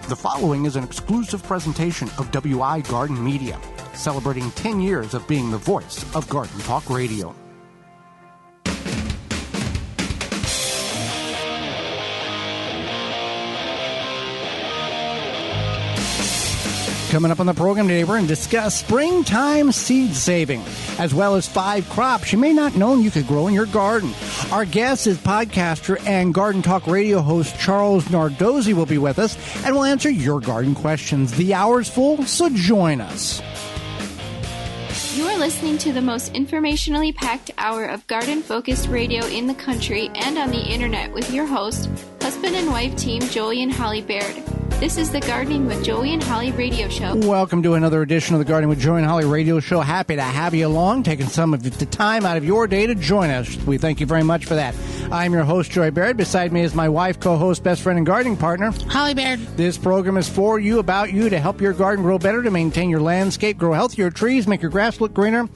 The following is an exclusive presentation of WI Garden Media, celebrating 10 years of being the voice of Garden Talk Radio. Coming up on the program today, we're going to discuss springtime seed saving, as well as 5 crops you may not know you could grow in your garden. Our guest is podcaster and Garden Talk Radio host Charles Nardozzi will be with us, and we'll answer your garden questions. The hour's full, so join us. You are listening to the most informationally packed hour of garden-focused radio in the country and on the internet with your host, husband and wife team Joey and Holly Baird. This is the Gardening with Joey and Holly radio show. Welcome to another edition of the Gardening with Joey and Holly radio show. Happy to have you along, taking some of the time out of your day to join us. We thank you very much for that. I'm your host, Joey Baird. Beside me is my wife, co-host, best friend, and gardening partner, Holly Baird. This program is for you, about you, to help your garden grow better, to maintain your landscape, grow healthier trees, make your grass look greener,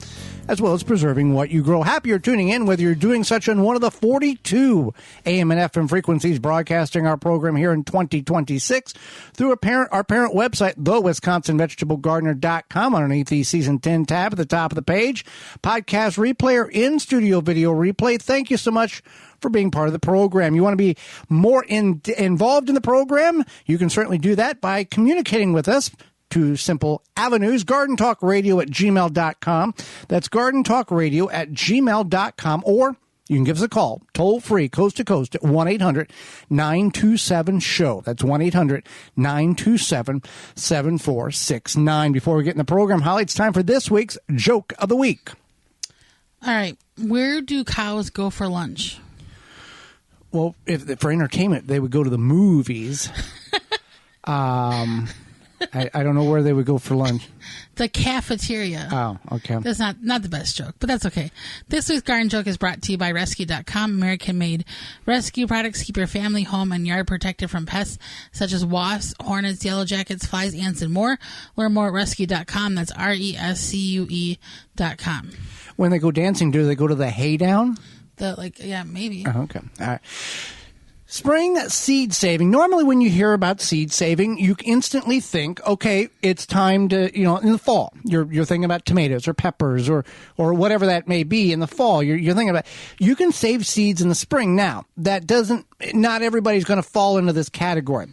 as well as preserving what you grow. Happy you're tuning in, whether you're doing such on one of the 42 AM and FM frequencies broadcasting our program here in 2026 through our parent website, thewisconsinvegetablegardener.com, underneath the Season 10 tab at the top of the page. Podcast replay or in-studio video replay. Thank you so much for being part of the program. You want to be more involved in the program? You can certainly do that by communicating with us. 2 simple avenues: gardentalkradio@gmail.com. That's gardentalkradio@gmail.com. Or you can give us a call, toll free, coast to coast, at 1-800-927-SHOW. That's 1-800-927-7469. Before we get in the program, Holly, it's time for this week's Joke of the Week. All right. Where do cows go for lunch? Well, for entertainment, they would go to the movies. I don't know where they would go for lunch. The cafeteria. Oh, okay. That's not the best joke, but that's okay. This week's garden joke is brought to you by Rescue.com. American-made rescue products keep your family, home, and yard protected from pests such as wasps, hornets, yellow jackets, flies, ants, and more. Learn more at Rescue.com. That's RESCUE.com. When they go dancing, do they go to the hay down? Yeah, maybe. Oh, okay. All right. Spring seed saving. Normally when you hear about seed saving, you instantly think, okay, it's time to, in the fall, you're thinking about tomatoes or peppers or whatever that may be in the fall. You're thinking about, you can save seeds in the spring. Now, not everybody's going to fall into this category.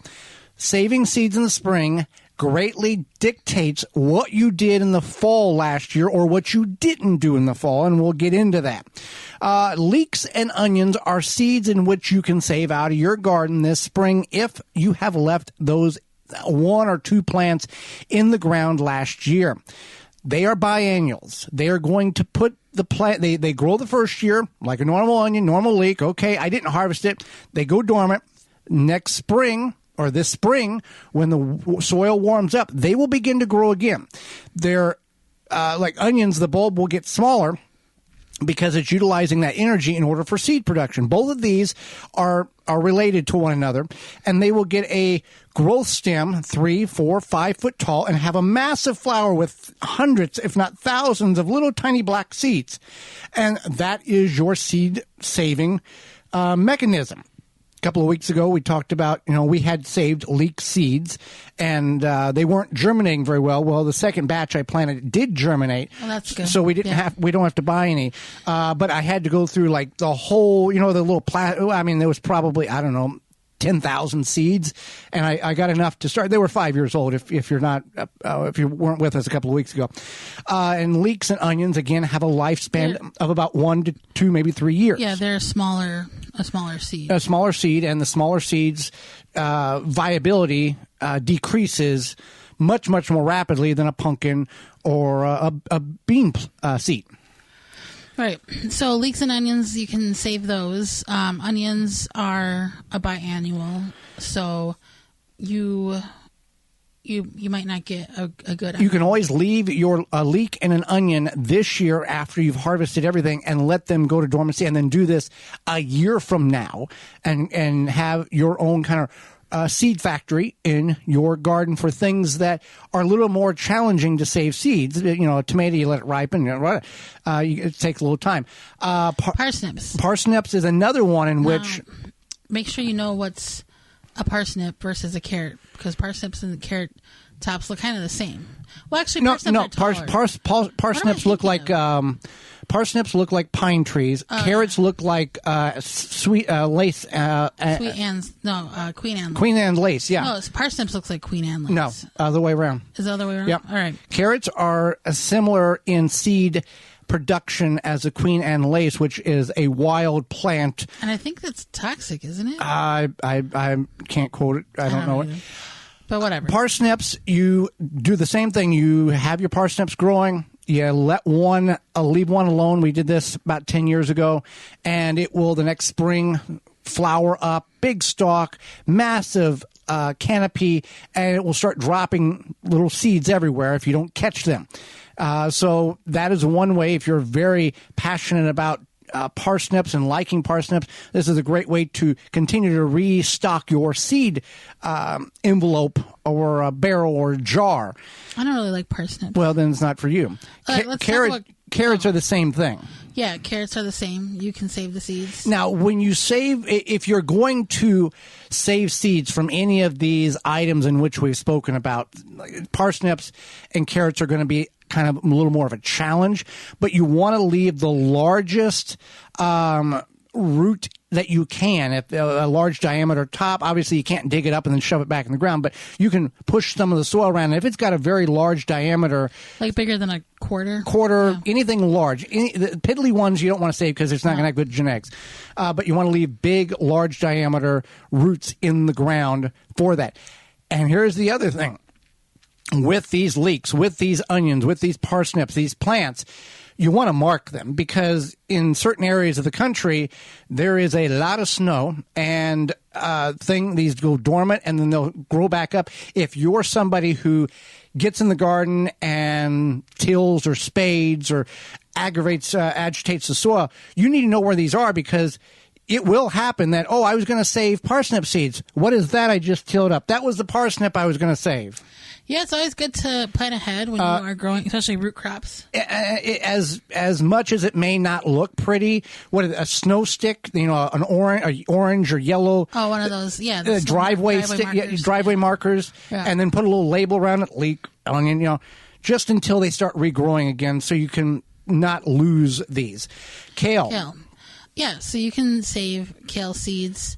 Saving seeds in the spring greatly dictates what you did in the fall last year or what you didn't do in the fall, and we'll get into that. Leeks and onions are seeds in which you can save out of your garden this spring if you have left those 1 or 2 plants in the ground last year. They are biennials. They are going to put the plant, they grow the first year like a normal onion, normal leek. Okay, I didn't harvest it. They go dormant. Next spring, or this spring, when the soil warms up, they will begin to grow again. They're like onions, the bulb will get smaller because it's utilizing that energy in order for seed production. Both of these are related to one another, and they will get a growth stem 3, 4, 5 foot tall and have a massive flower with hundreds, if not thousands, of little tiny black seeds. And that is your seed saving mechanism. A couple of weeks ago, we talked about, we had saved leek seeds, and they weren't germinating very well. Well, the second batch I planted did germinate. Well, that's good. So we don't have to buy any. But I had to go through like the whole, the little there was probably, 10,000 seeds, and I got enough to start. They were 5 years old if you weren't with us a couple of weeks ago. And leeks and onions, again, have a lifespan of about 1 to 2, maybe 3 years. Yeah, they're a smaller seed. A smaller seed, and the smaller seeds' viability decreases much, much more rapidly than a pumpkin or a bean seed. Right. So leeks and onions, you can save those. Onions are a biannual, so you might not get a good onion. You can always leave a leek and an onion this year after you've harvested everything and let them go to dormancy, and then do this a year from now and have your own kind of seed factory in your garden for things that are a little more challenging to save seeds. A tomato, you let it ripen. It takes a little time. Parsnips. Parsnips is another one in which... Make sure you know what's a parsnip versus a carrot? Because parsnips and carrot tops look kind of the same. Well, actually, parsnips look like parsnips look like pine trees. Carrots look like sweet lace. Queen Anne. Queen Anne lace. Yeah. No, parsnips looks like Queen Anne lace. No, other way around. Is the other way around? Yep. All right. Carrots are similar in seed production as a Queen Anne lace, which is a wild plant. And I think that's toxic, isn't it? I can't quote it. I don't know it. But whatever. Parsnips, you do the same thing. You have your parsnips growing. You let one, leave one alone. We did this about 10 years ago, and it will the next spring flower up, big stalk, massive canopy, and it will start dropping little seeds everywhere if you don't catch them. So that is one way. If you're very passionate about parsnips and liking parsnips, this is a great way to continue to restock your seed envelope or a barrel or jar. I don't really like parsnips. Well, then it's not for you. Carrots are the same thing. Yeah, carrots are the same. You can save the seeds. Now, when you save, if you're going to save seeds from any of these items in which we've spoken about, parsnips and carrots are going to be kind of a little more of a challenge, but you want to leave the largest root that you can. If a large diameter top, obviously you can't dig it up and then shove it back in the ground, but you can push some of the soil around. And if it's got a very large diameter, like bigger than a quarter, anything large, the piddly ones you don't want to save because it's not going to have good genetics. But you want to leave big, large diameter roots in the ground for that. And here's the other thing. With these leeks, with these onions, with these parsnips, these plants, you want to mark them because in certain areas of the country, there is a lot of snow and these go dormant and then they'll grow back up. If you're somebody who gets in the garden and tills or spades or agitates the soil, you need to know where these are because it will happen that, I was going to save parsnip seeds. What is that I just tilled up? That was the parsnip I was going to save. Yeah, it's always good to plan ahead when you are growing, especially root crops. As much as it may not look pretty, a snow stick, an orange or yellow. Oh, one of those, yeah. Driveway markers, yeah. And then put a little label around it, leek, onion, just until they start regrowing again, so you can not lose these. Kale. Yeah, so you can save kale seeds.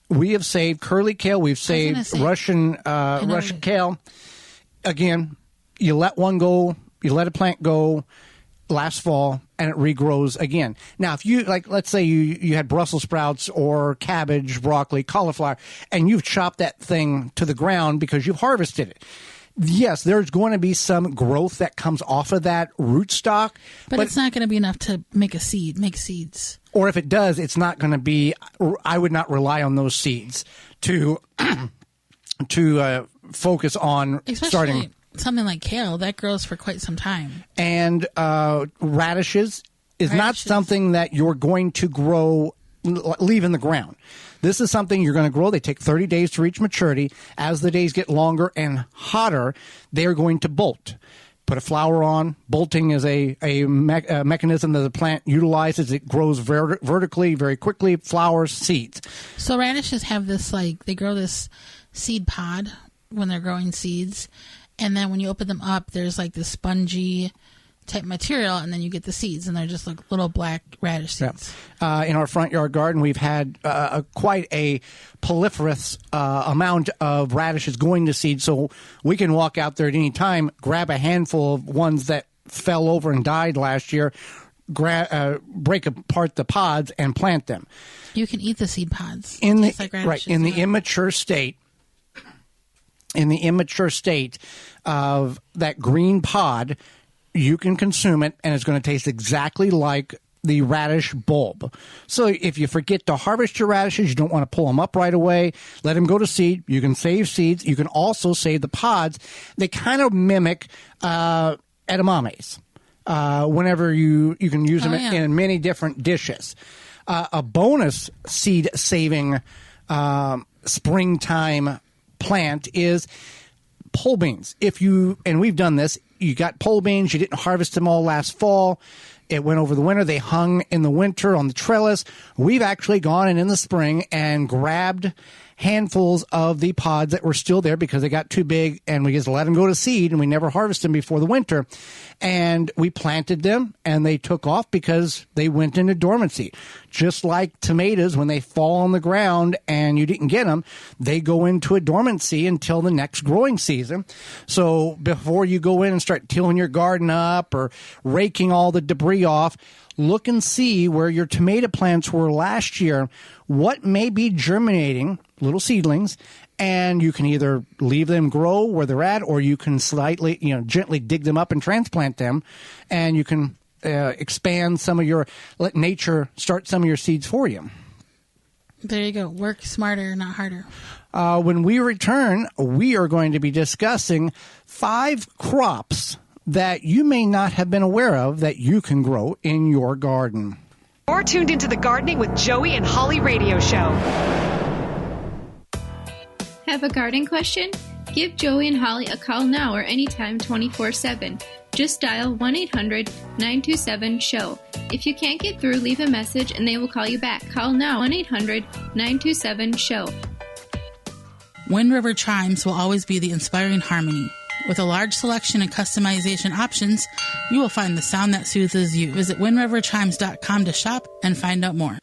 We have saved curly kale. We've saved Russian kale. Again, you let one go, you let a plant go last fall, and it regrows again. Now, if you, let's say you had Brussels sprouts or cabbage, broccoli, cauliflower, and you've chopped that thing to the ground because you've harvested it. Yes, there's going to be some growth that comes off of that rootstock. But it's not going to be enough to make seeds. Or if it does, it's not going to be, I would not rely on those seeds to focus on starting. Something like kale, that grows for quite some time. And radishes is not something that you're going to leave in the ground. This is something you're going to grow. They take 30 days to reach maturity. As the days get longer and hotter, they're going to bolt. Put a flower on. Bolting is a mechanism that the plant utilizes. It grows vertically, very quickly, flowers, seeds. So radishes have this, they grow this seed pod when they're growing seeds. And then when you open them up, there's this spongy type material, and then you get the seeds, and they're just little black radish seeds. Yeah. In our front yard garden, we've had quite a proliferous amount of radishes going to seed, so we can walk out there at any time, grab a handful of ones that fell over and died last year, break apart the pods, and plant them. You can eat the seed pods. In the immature state. In the immature state of that green pod, you can consume it, and it's going to taste exactly like the radish bulb. So if you forget to harvest your radishes, you don't want to pull them up right away. Let them go to seed. You can save seeds. You can also save the pods. They kind of mimic edamames. Whenever you can use them in many different dishes. A bonus seed-saving springtime plant is pole beans. And we've done this, you got pole beans, you didn't harvest them all last fall, It went over the winter. They hung in the winter on the trellis. We've actually gone in the spring and grabbed handfuls of the pods that were still there because they got too big, and we just let them go to seed, and we never harvested them before the winter. And we planted them, and they took off because they went into dormancy. Just like tomatoes, when they fall on the ground and you didn't get them, they go into a dormancy until the next growing season. So before you go in and start tilling your garden up or raking all the debris off, look and see where your tomato plants were last year, what may be germinating, little seedlings, and you can either leave them grow where they're at, or you can slightly, gently dig them up and transplant them, and you can expand some of let nature start some of your seeds for you. There you go. Work smarter, not harder. When we return, we are going to be discussing 5 crops that you may not have been aware of that you can grow in your garden. You're tuned into the Gardening with Joey and Holly radio show. Have a garden question? Give Joey and Holly a call now or anytime 24/7. Just dial 1-800-927-SHOW. If you can't get through, leave a message and they will call you back. Call now 1-800-927-SHOW. Wind River Chimes will always be the inspiring harmony. With a large selection and customization options, you will find the sound that soothes you. Visit windriverchimes.com to shop and find out more.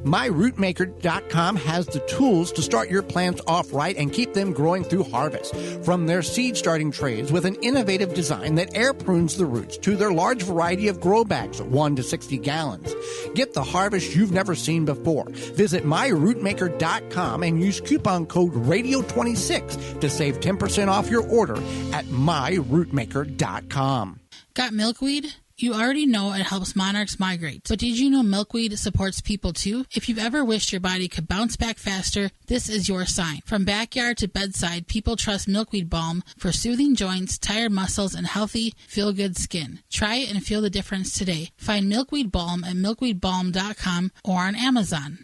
MyRootmaker.com has the tools to start your plants off right and keep them growing through harvest. From their seed starting trays with an innovative design that air prunes the roots to their large variety of grow bags, 1 to 60 gallons. Get the harvest you've never seen before. Visit MyRootmaker.com and use coupon code RADIO26 to save 10% off your order at MyRootmaker.com. Got milkweed? You already know it helps monarchs migrate, but did you know milkweed supports people too? If you've ever wished your body could bounce back faster, this is your sign. From backyard to bedside, people trust milkweed balm for soothing joints, tired muscles, and healthy, feel-good skin. Try it and feel the difference today. Find milkweed balm at milkweedbalm.com or on Amazon.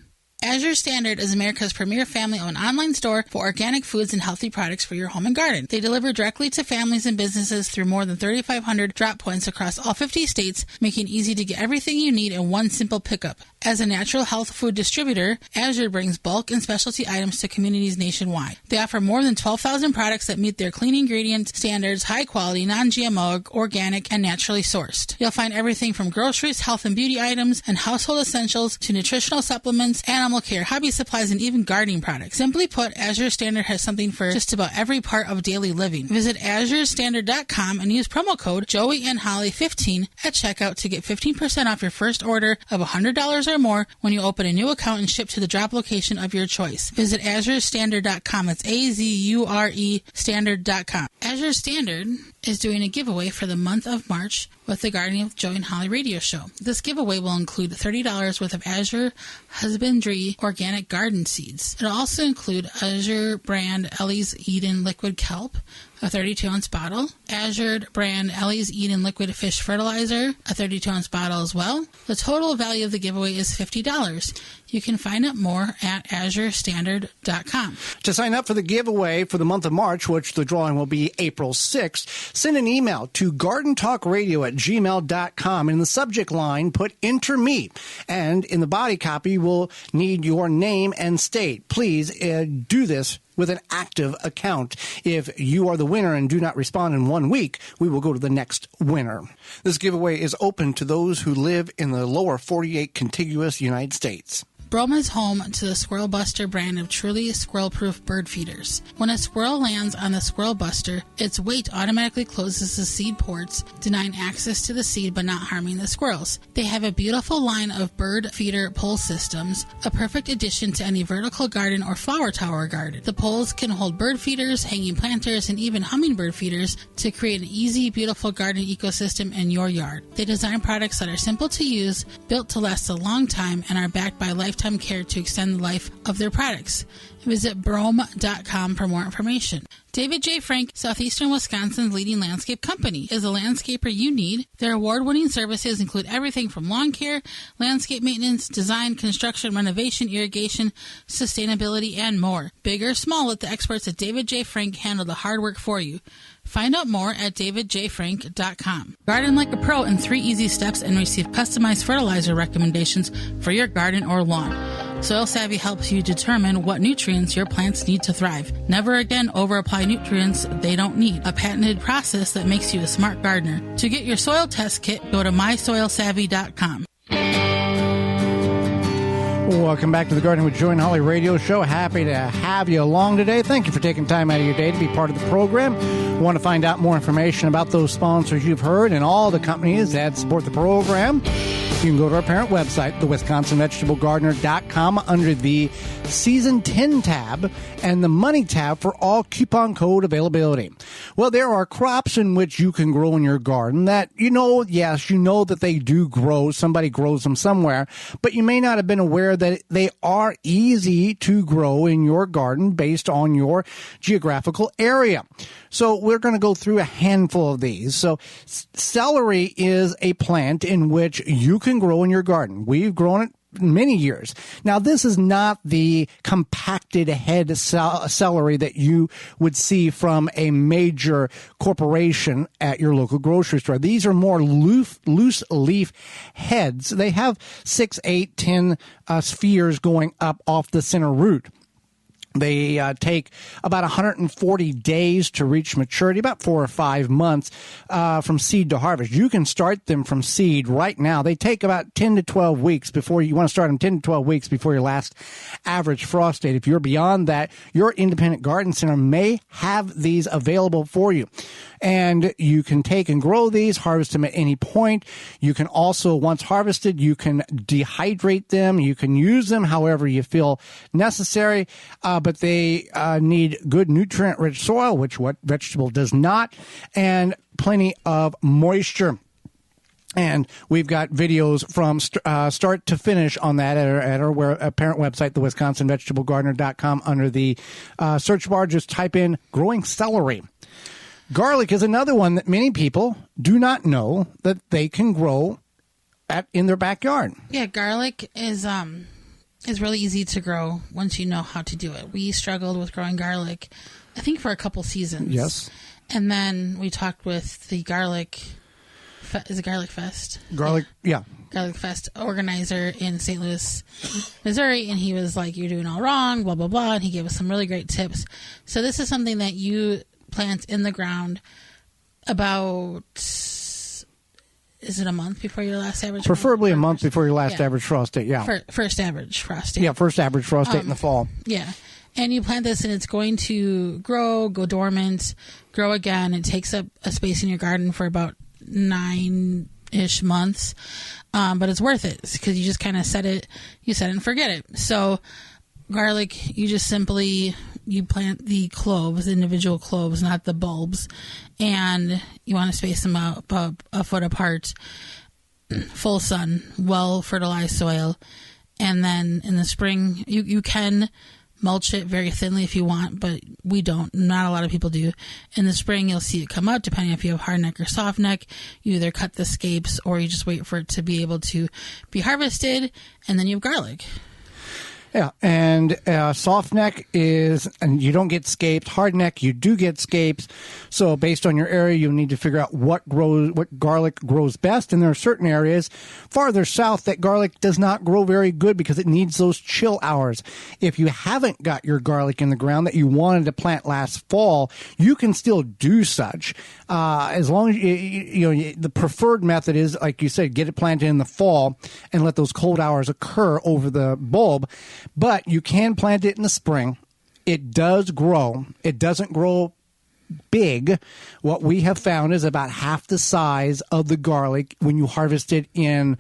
Azure Standard is America's premier family-owned online store for organic foods and healthy products for your home and garden. They deliver directly to families and businesses through more than 3,500 drop points across all 50 states, making it easy to get everything you need in one simple pickup. As a natural health food distributor, Azure brings bulk and specialty items to communities nationwide. They offer more than 12,000 products that meet their clean ingredient standards, high quality, non-GMO, organic, and naturally sourced. You'll find everything from groceries, health and beauty items, and household essentials to nutritional supplements, animal care, hobby supplies, and even gardening products. Simply put, Azure Standard has something for just about every part of daily living. Visit azurestandard.com and use promo code JoeyandHolly15 at checkout to get 15% off your first order of $100 or more when you open a new account and ship to the drop location of your choice. Visit azurestandard.com. It's AZURE standard.com. Azure Standard is doing a giveaway for the month of March with the Gardening with Joey and Holly radio show. This giveaway will include $30 worth of Azure Husbandry organic garden seeds. It'll also include Azure brand Ellie's Eden liquid kelp, a 32-ounce bottle, Azure brand Ellie's Eden liquid fish fertilizer, a 32-ounce bottle as well. The total value of the giveaway is $50. You can find out more at azurestandard.com. To sign up for the giveaway for the month of March, which the drawing will be April 6th, send an email to gardentalkradio@gmail.com. In the subject line, put Enter Me. And in the body copy, we'll need your name and state. Please do this with an active account. If you are the winner and do not respond in 1 week, we will go to the next winner. This giveaway is open to those who live in the lower 48 contiguous United States. Broma is home to the Squirrel Buster brand of truly squirrel-proof bird feeders. When a squirrel lands on the Squirrel Buster, its weight automatically closes the seed ports, denying access to the seed but not harming the squirrels. They have a beautiful line of bird feeder pole systems, a perfect addition to any vertical garden or flower tower garden. The poles can hold bird feeders, hanging planters, and even hummingbird feeders to create an easy, beautiful garden ecosystem in your yard. They design products that are simple to use, built to last a long time, and are backed by lifetime care to extend the life of their products. Visit brome.com for more information. David J. Frank, Southeastern Wisconsin's leading landscape company, is a landscaper you need. Their award-winning services include everything from lawn care, landscape maintenance, design, construction, renovation, irrigation, sustainability, and more. Big or small, let the experts at David J. Frank handle the hard work for you. Find out more at davidjfrank.com. Garden like a pro in 3 easy steps and receive customized fertilizer recommendations for your garden or lawn. Soil Savvy helps you determine what nutrients your plants need to thrive. Never again over-apply nutrients they don't need. A patented process that makes you a smart gardener. To get your soil test kit, go to mysoilsavvy.com. Welcome back to the Gardening with Joy and Holly radio show. Happy to have you along today. Thank you for taking time out of your day to be part of the program. Want to find out more information about those sponsors you've heard and all the companies that support the program? You can go to our parent website, the WisconsinVegetableGardener.com, under the Season 10 tab and the Money tab for all coupon code availability. Well, there are crops in which you can grow in your garden that, yes, you know that they do grow. Somebody grows them somewhere, but you may not have been aware that they are easy to grow in your garden based on your geographical area. So we're going to go through a handful of these. So celery is a plant in which you can grow in your garden. We've grown it many years. Now, this is not the compacted head celery that you would see from a major corporation at your local grocery store. These are more loose leaf heads. They have 6, 8, 10 spheres going up off the center root. They take about 140 days to reach maturity, about 4 or 5 months from seed to harvest. You can start them from seed right now. They take about 10 to 12 weeks before you want to start them 10 to 12 weeks before your last average frost date. If you're beyond that, your independent garden center may have these available for you. And you can take and grow these, harvest them at any point. You can also, once harvested, you can dehydrate them. You can use them however you feel necessary. But they need good nutrient-rich soil, which what vegetable does not, and plenty of moisture. And we've got videos from start to finish on that at our parent website, the WisconsinVegetableGardener.com. Under the search bar, just type in growing celery. Garlic is another one that many people do not know that they can grow in their backyard. Yeah, garlic is really easy to grow once you know how to do it. We struggled with growing garlic, I think, for a couple seasons. Yes. And then we talked with the Garlic Fest? Garlic, yeah. Garlic Fest organizer in St. Louis, Missouri, and he was like, you're doing all wrong, blah, blah, blah, and he gave us some really great tips. So this is something that you plant in the ground about... Is it a month before your last average? Preferably a month before your last average frost date, yeah. First average frost date. Yeah, first average frost date in the fall. Yeah. And you plant this and it's going to grow, go dormant, grow again. It takes up a space in your garden for about 9-ish months. But it's worth it because you just kind of set it and forget it. So garlic, you just simply... You plant the cloves, individual cloves, not the bulbs, and you want to space them out about a foot apart, full sun, well-fertilized soil, and then in the spring, you can mulch it very thinly if you want, but we don't. Not a lot of people do. In the spring, you'll see it come out, depending if you have hard neck or soft neck. You either cut the scapes or you just wait for it to be able to be harvested, and then you have garlic. Yeah, and soft neck is, and you don't get scapes. Hard neck, you do get scapes. So based on your area, you need to figure out what garlic grows best. And there are certain areas farther south that garlic does not grow very good because it needs those chill hours. If you haven't got your garlic in the ground that you wanted to plant last fall, you can still do such. As long as the preferred method is, like you said, get it planted in the fall and let those cold hours occur over the bulb. But you can plant it in the spring. It does grow. It doesn't grow big. What we have found is about half the size of the garlic when you harvest it in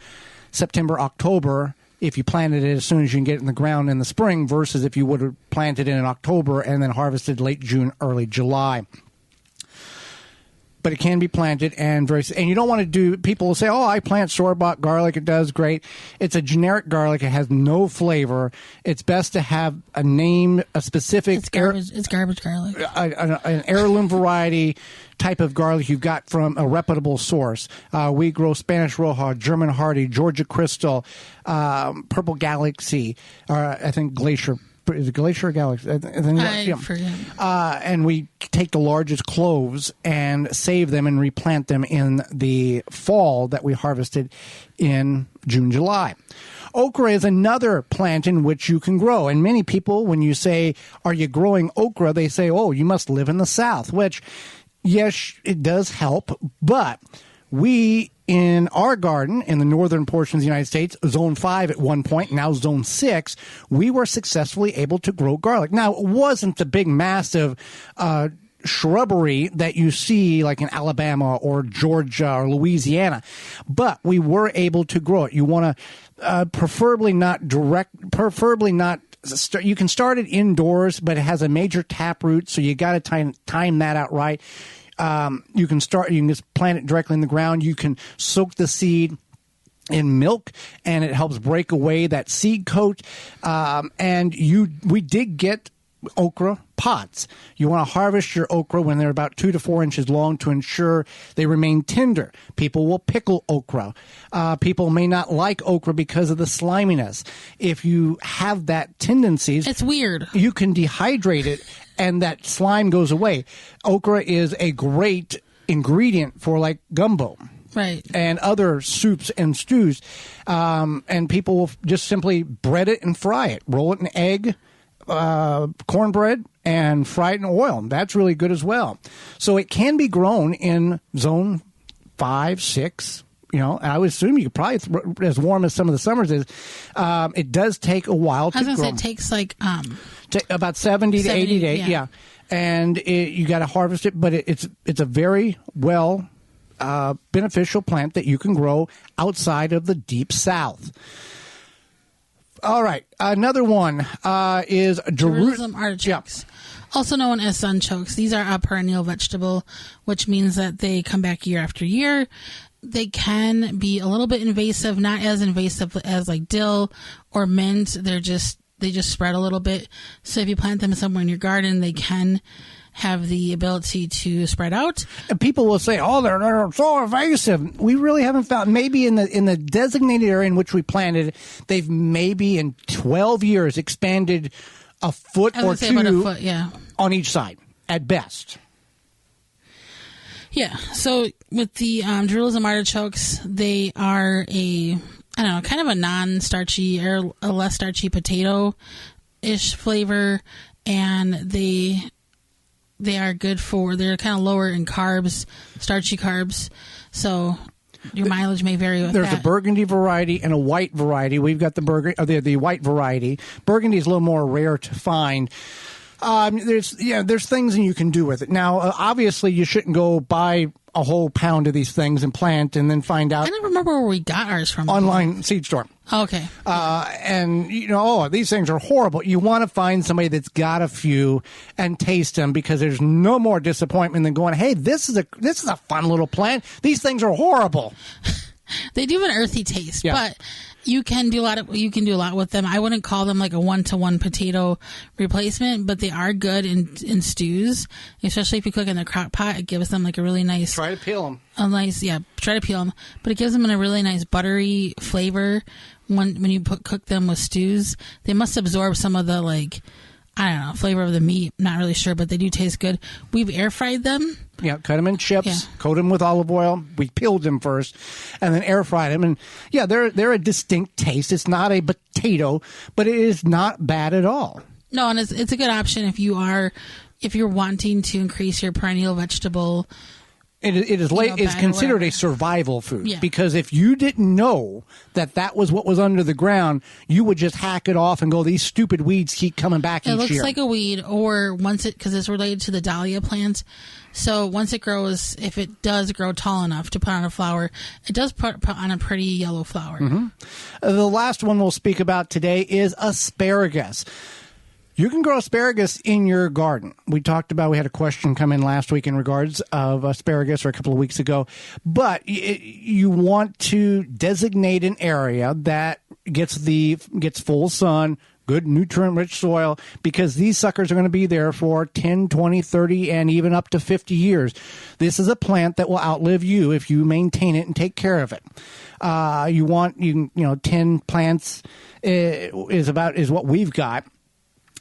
September, October, if you planted it as soon as you can get it in the ground in the spring, versus if you would have planted it in October and then harvested late June, early July. but it can be planted and you don't want to do, people will say, oh, I plant store-bought garlic. It does great. It's a generic garlic. It has no flavor. It's best to have a name, a specific. It's garbage garlic. An heirloom variety type of garlic you've got from a reputable source. We grow Spanish Roja, German Hardy, Georgia Crystal, Purple Galaxy, I think Glacier. Is it Glacier or Galaxy? I forget. And we take the largest cloves and save them and replant them in the fall that we harvested in June, July. Okra is another plant in which you can grow. And many people, when you say, are you growing okra? They say, oh, you must live in the South, which, yes, it does help. But we, in our garden, in the northern portions of the United States, Zone 5 at one point, now Zone 6, we were successfully able to grow garlic. Now, it wasn't the big, massive shrubbery that you see like in Alabama or Georgia or Louisiana, but we were able to grow it. You want to preferably not, you can start it indoors, but it has a major taproot, so you got to time that out right. You can just plant it directly in the ground. You can soak the seed in milk, and it helps break away that seed coat. We did get okra pots. You want to harvest your okra when they're about 2 to 4 inches long to ensure they remain tender. People will pickle okra. People may not like okra because of the sliminess. If you have that tendencies, it's weird. You can dehydrate it and that slime goes away. Okra is a great ingredient for like gumbo. Right. And other soups and stews. And people will just simply bread it and fry it. Roll it in egg, cornbread, and fry it in oil. That's really good as well. So it can be grown in Zone 5, 6. And I would assume you could probably, as warm as some of the summers is, it does take a while to grow. I was going to say it takes like about 70 to 80 days. Yeah. And you got to harvest it, but it's a very well beneficial plant that you can grow outside of the deep South. All right. Another one is Jerusalem artichokes, also known as sunchokes. These are a perennial vegetable, which means that they come back year after year. They can be a little bit invasive, not as invasive as like dill or mint. They just spread a little bit. So if you plant them somewhere in your garden, they can have the ability to spread out. And people will say, "Oh, they're so invasive." We really haven't found. Maybe in the designated area in which we planted, they've maybe in 12 years expanded a foot or two about a foot, yeah, on each side at best. Yeah. So with the Jerusalem artichokes, they are kind of a non-starchy or a less starchy potato-ish flavor, and they are good they're kind of lower in carbs, starchy carbs. So your mileage may vary with There's that. a burgundy variety and a white variety. We've got the white variety. Burgundy is a little more rare to find. There's things that you can do with it. Now, obviously, you shouldn't go buy a whole pound of these things and plant and then find out. I don't remember where we got ours from. Online seed store. Okay. And these things are horrible. You want to find somebody that's got a few and taste them, because there's no more disappointment than going, "Hey, this is a fun little plant. These things are horrible." They do have an earthy taste, but you can do a lot with them. I wouldn't call them like a 1-to-1 potato replacement, but they are good in stews, especially if you cook in the crock pot. It gives them like a really nice. Try to peel them. Try to peel them, but it gives them a really nice buttery flavor when you cook them with stews. They must absorb some of the flavor of the meat. Not really sure, but they do taste good. We've air fried them. Yeah, cut them in chips, coat them with olive oil. We peeled them first, and then air fried them. And they're a distinct taste. It's not a potato, but it is not bad at all. No, and it's a good option if you're wanting to increase your perennial vegetable. It's considered a survival food, because if you didn't know that was what was under the ground, you would just hack it off and go, "These stupid weeds keep coming back each year." It looks like a weed, or because it's related to the dahlia plant. So once it grows, if it does grow tall enough to put on a flower, it does put on a pretty yellow flower. Mm-hmm. The last one we'll speak about today is asparagus. You can grow asparagus in your garden. We had a question come in last week in regards of asparagus, or a couple of weeks ago. But you want to designate an area that gets full sun, good nutrient-rich soil, because these suckers are going to be there for 10, 20, 30, and even up to 50 years. This is a plant that will outlive you if you maintain it and take care of it. 10 plants is what we've got.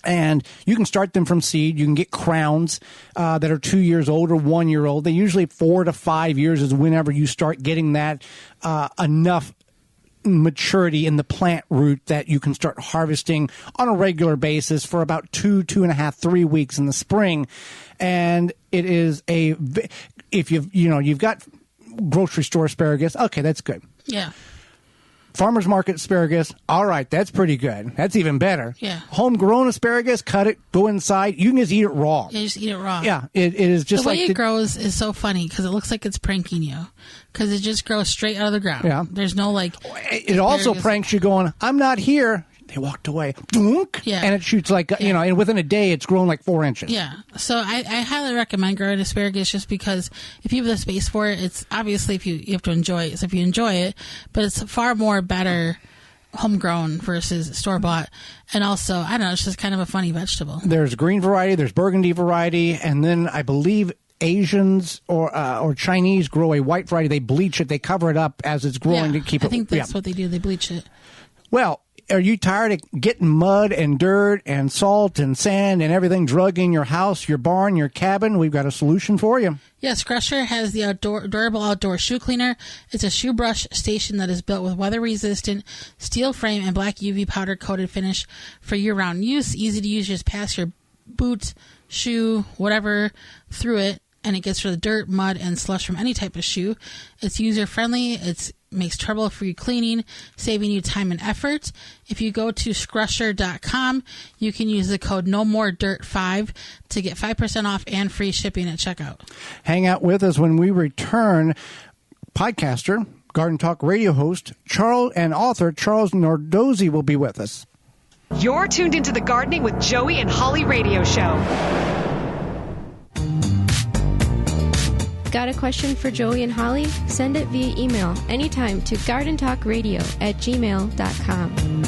And you can start them from seed. You can get crowns that are 2 years old or 1 year old. They usually 4 to 5 years is whenever you start getting that enough maturity in the plant root that you can start harvesting on a regular basis for about 2.5, 3 weeks in the spring. And it is if you've got grocery store asparagus, okay, that's good. Yeah. Farmer's market asparagus, all right, that's pretty good. That's even better. Yeah. Homegrown asparagus, cut it, go inside. You can just eat it raw. Yeah, just eat it raw. Yeah, it is just like... The way it grows is so funny because it looks like it's pranking you because it just grows straight out of the ground. Yeah. There's no like... It also pranks you going, I'm not here. They walked away. Doink, yeah. And it shoots like, and within a day it's grown like 4 inches. Yeah. So I highly recommend growing asparagus just because if you have the space for it, it's obviously you have to enjoy it. So if you enjoy it, but it's far more better homegrown versus store-bought. And also, I don't know, it's just kind of a funny vegetable. There's green variety, there's burgundy variety, and then I believe Asians or Chinese grow a white variety. They bleach it, they cover it up as it's growing to keep it. I think that's what they do. They bleach it. Well, are you tired of getting mud and dirt and salt and sand and everything drug in your house, your barn, your cabin? We've got a solution for you. Yes, Crusher has the durable outdoor shoe cleaner. It's a shoe brush station that is built with weather-resistant steel frame and black UV powder-coated finish for year-round use. Easy to use. Just pass your boot, shoe, whatever through it, and it gets rid of dirt, mud, and slush from any type of shoe. It's user-friendly. It makes trouble-free cleaning, saving you time and effort. If you go to Scrusher.com, you can use the code NOMOREDIRT5 to get 5% off and free shipping at checkout. Hang out with us when we return. Podcaster, Garden Talk radio host, and author Charles Nardozzi will be with us. You're tuned into the Gardening with Joey and Holly radio show. Got a question for Joey and Holly? Send it via email anytime to gardentalkradio@gmail.com.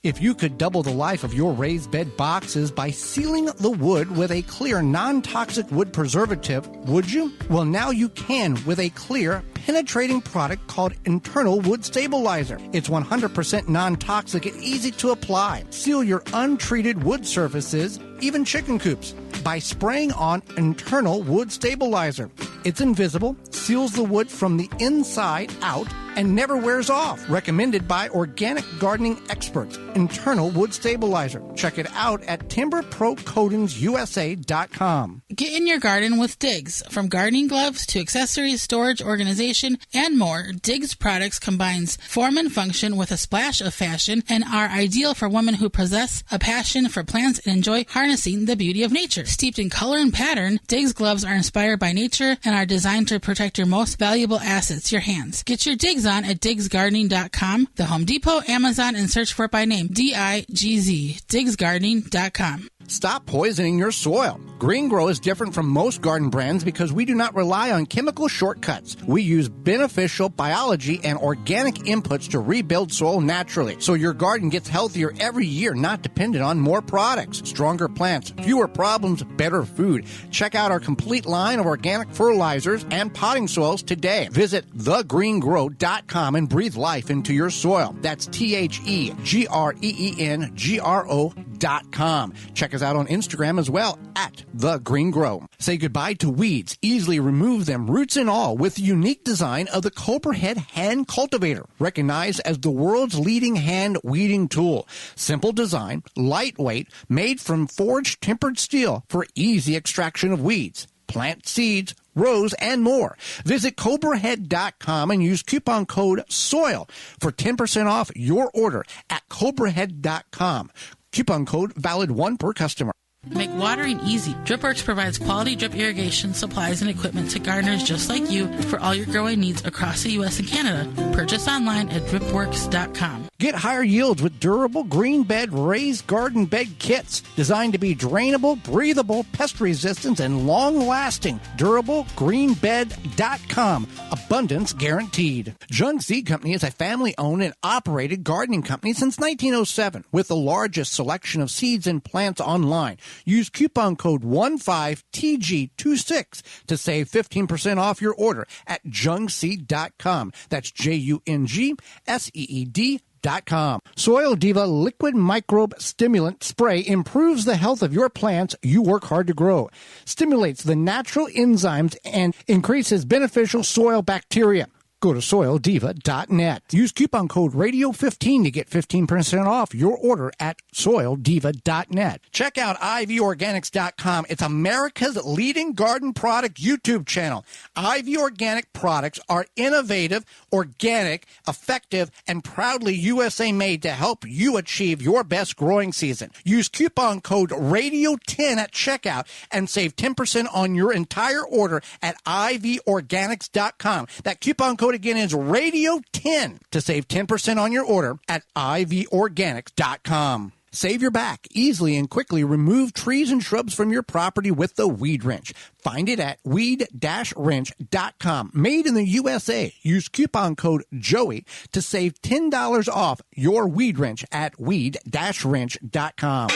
If you could double the life of your raised bed boxes by sealing the wood with a clear, non-toxic wood preservative, would you? Well, now you can with a clear, penetrating product called Internal Wood Stabilizer. It's 100% non-toxic and easy to apply. Seal your untreated wood surfaces, even chicken coops, by spraying on Internal Wood Stabilizer. It's invisible, seals the wood from the inside out, and never wears off. Recommended by organic gardening experts. Internal Wood Stabilizer. Check it out at timberprocoatingsusa.com. Get in your garden with Diggs. From gardening gloves to accessories, storage, organization, and more, Diggs products combines form and function with a splash of fashion and are ideal for women who possess a passion for plants and enjoy harnessing the beauty of nature. Steeped in color and pattern, Diggs gloves are inspired by nature and are designed to protect your most valuable assets, your hands. Get your Diggs on at DiggsGardening.com, the Home Depot, Amazon, and search for it by name, DIGZ, DiggsGardening.com. Stop poisoning your soil. Green Grow is different from most garden brands because we do not rely on chemical shortcuts. We use beneficial biology and organic inputs to rebuild soil naturally, so your garden gets healthier every year, not dependent on more products. Stronger plants, fewer problems, better food. Check out our complete line of organic fertilizers and potting soils today. Visit thegreengrow.com and breathe life into your soil. That's TheGreenGro.com. Check us out on Instagram as well at The Green Grow. Say goodbye to weeds. Easily remove them, roots and all, with the unique design of the Cobra-Head Hand Cultivator, recognized as the world's leading hand weeding tool. Simple design, lightweight, made from forged tempered steel for easy extraction of weeds, plant seeds, rows, and more. Visit CobraHead.com and use coupon code SOIL for 10% off your order at CobraHead.com. Coupon code valid 1 per customer. Make watering easy. DripWorks provides quality drip irrigation supplies and equipment to gardeners just like you for all your growing needs across the U.S. and Canada. Purchase online at dripworks.com. Get higher yields with durable green bed raised garden bed kits designed to be drainable, breathable, pest resistant, and long-lasting. DurableGreenBed.com. Abundance guaranteed. Jung Seed Company is a family-owned and operated gardening company since 1907 with the largest selection of seeds and plants online. Use coupon code 15TG26 to save 15% off your order at jungseed.com. That's JUNGSEED.com. Soil Diva Liquid Microbe Stimulant Spray improves the health of your plants you work hard to grow, stimulates the natural enzymes, and increases beneficial soil bacteria. Go to soildiva.net. Use coupon code radio15 to get 15% off your order at soildiva.net. Check out ivorganics.com. It's America's leading garden product YouTube channel. IV Organic products are innovative, organic, effective, and proudly USA made to help you achieve your best growing season. Use coupon code radio10 at checkout and save 10% on your entire order at ivorganics.com. That coupon code again is radio10 to save 10% on your order at ivorganics.com. Save your back. Easily and quickly remove trees and shrubs from your property with the Weed Wrench. Find it at weed-wrench.com. Made in the USA. Use coupon code JOEY to save $10 off your Weed Wrench at weed-wrench.com.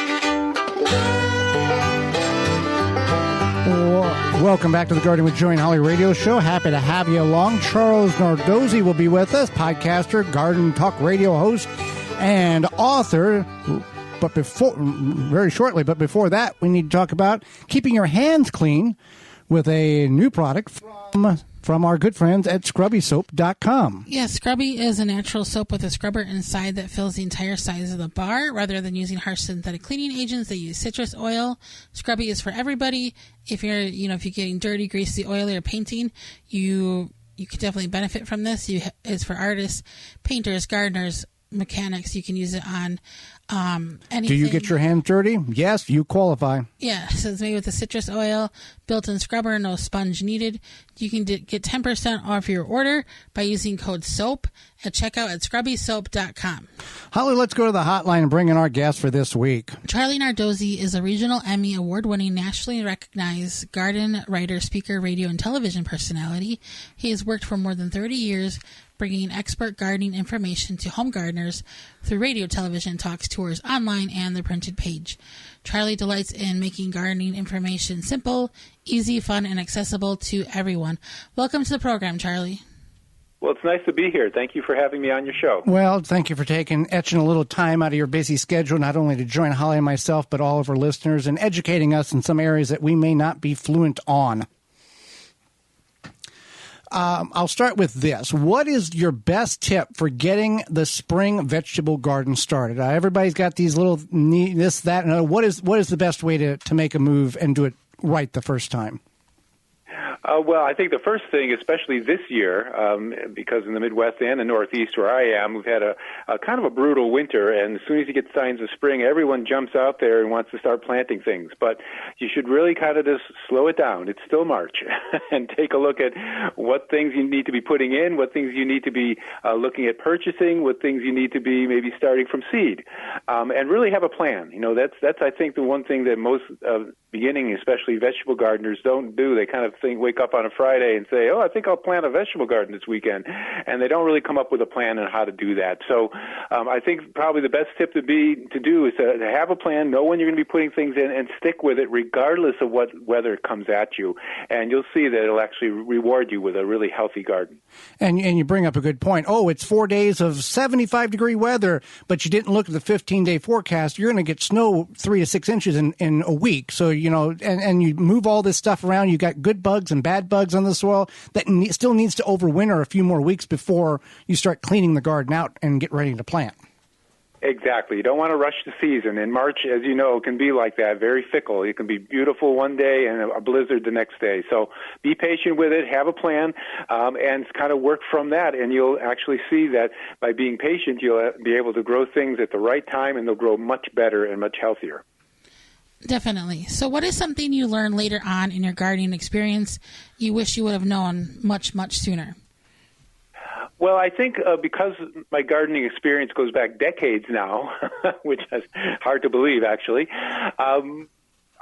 Welcome back to the Garden with Joey and Holly radio show. Happy to have you along. Charles Nardozzi will be with us, podcaster, garden talk radio host, and author. But very shortly, but before that, we need to talk about keeping your hands clean with a new product from our good friends at scrubbysoap.com. Yes, Scrubby is a natural soap with a scrubber inside that fills the entire size of the bar. Rather than using harsh synthetic cleaning agents, they use citrus oil. Scrubby is for everybody. If you're getting dirty, greasy, oily, or painting, you could definitely benefit from this. It's for artists, painters, gardeners, mechanics. You can use it on anything. Do you get your hands dirty? Yes, you qualify. Yeah, so it's made with a citrus oil, built-in scrubber, no sponge needed. You can get 10% off your order by using code SOAP at checkout at scrubbysoap.com. Holly, let's go to the hotline and bring in our guest for this week. Charlie Nardozzi is a regional Emmy award-winning, nationally recognized garden writer, speaker, radio, and television personality. He has worked for more than 30 years bringing expert gardening information to home gardeners through radio, television, talks, tours, online, and the printed page. Charlie delights in making gardening information simple, easy, fun, and accessible to everyone. Welcome to the program, Charlie. Well, it's nice to be here. Thank you for having me on your show. Well, thank you for etching a little time out of your busy schedule, not only to join Holly and myself, but all of our listeners, and educating us in some areas that we may not be fluent on. I'll start with this. What is your best tip for getting the spring vegetable garden started? Everybody's got these little this, that, and what is the best way to make a move and do it right the first time? Well, I think the first thing, especially this year, because in the Midwest and the Northeast where I am, we've had a kind of a brutal winter, and as soon as you get signs of spring, everyone jumps out there and wants to start planting things. But you should really kind of just slow it down. It's still March, and take a look at what things you need to be putting in, what things you need to be looking at purchasing, what things you need to be maybe starting from seed, and really have a plan. That's I think the one thing that most beginning, especially vegetable gardeners, don't do. They kind of wake up on a Friday and say, I think I'll plant a vegetable garden this weekend. And they don't really come up with a plan on how to do that. So I think probably the best tip to do is to have a plan, know when you're going to be putting things in, and stick with it regardless of what weather comes at you. And you'll see that it'll actually reward you with a really healthy garden. And you bring up a good point. It's 4 days of 75-degree weather, but you didn't look at the 15-day forecast. You're going to get snow 3 to 6 inches in a week. So, and you move all this stuff around. You got good bugs and bad bugs on the soil that still needs to overwinter a few more weeks before you start cleaning the garden out and get ready to plant. Exactly. You don't want to rush the season. And March, as you know, can be like that, very fickle. It can be beautiful one day and a blizzard the next day. So be patient with it, have a plan, and kind of work from that. And you'll actually see that by being patient, you'll be able to grow things at the right time, and they'll grow much better and much healthier. Definitely. So what is something you learned later on in your gardening experience you wish you would have known much, much sooner? Well, I think because my gardening experience goes back decades now, which is hard to believe, actually,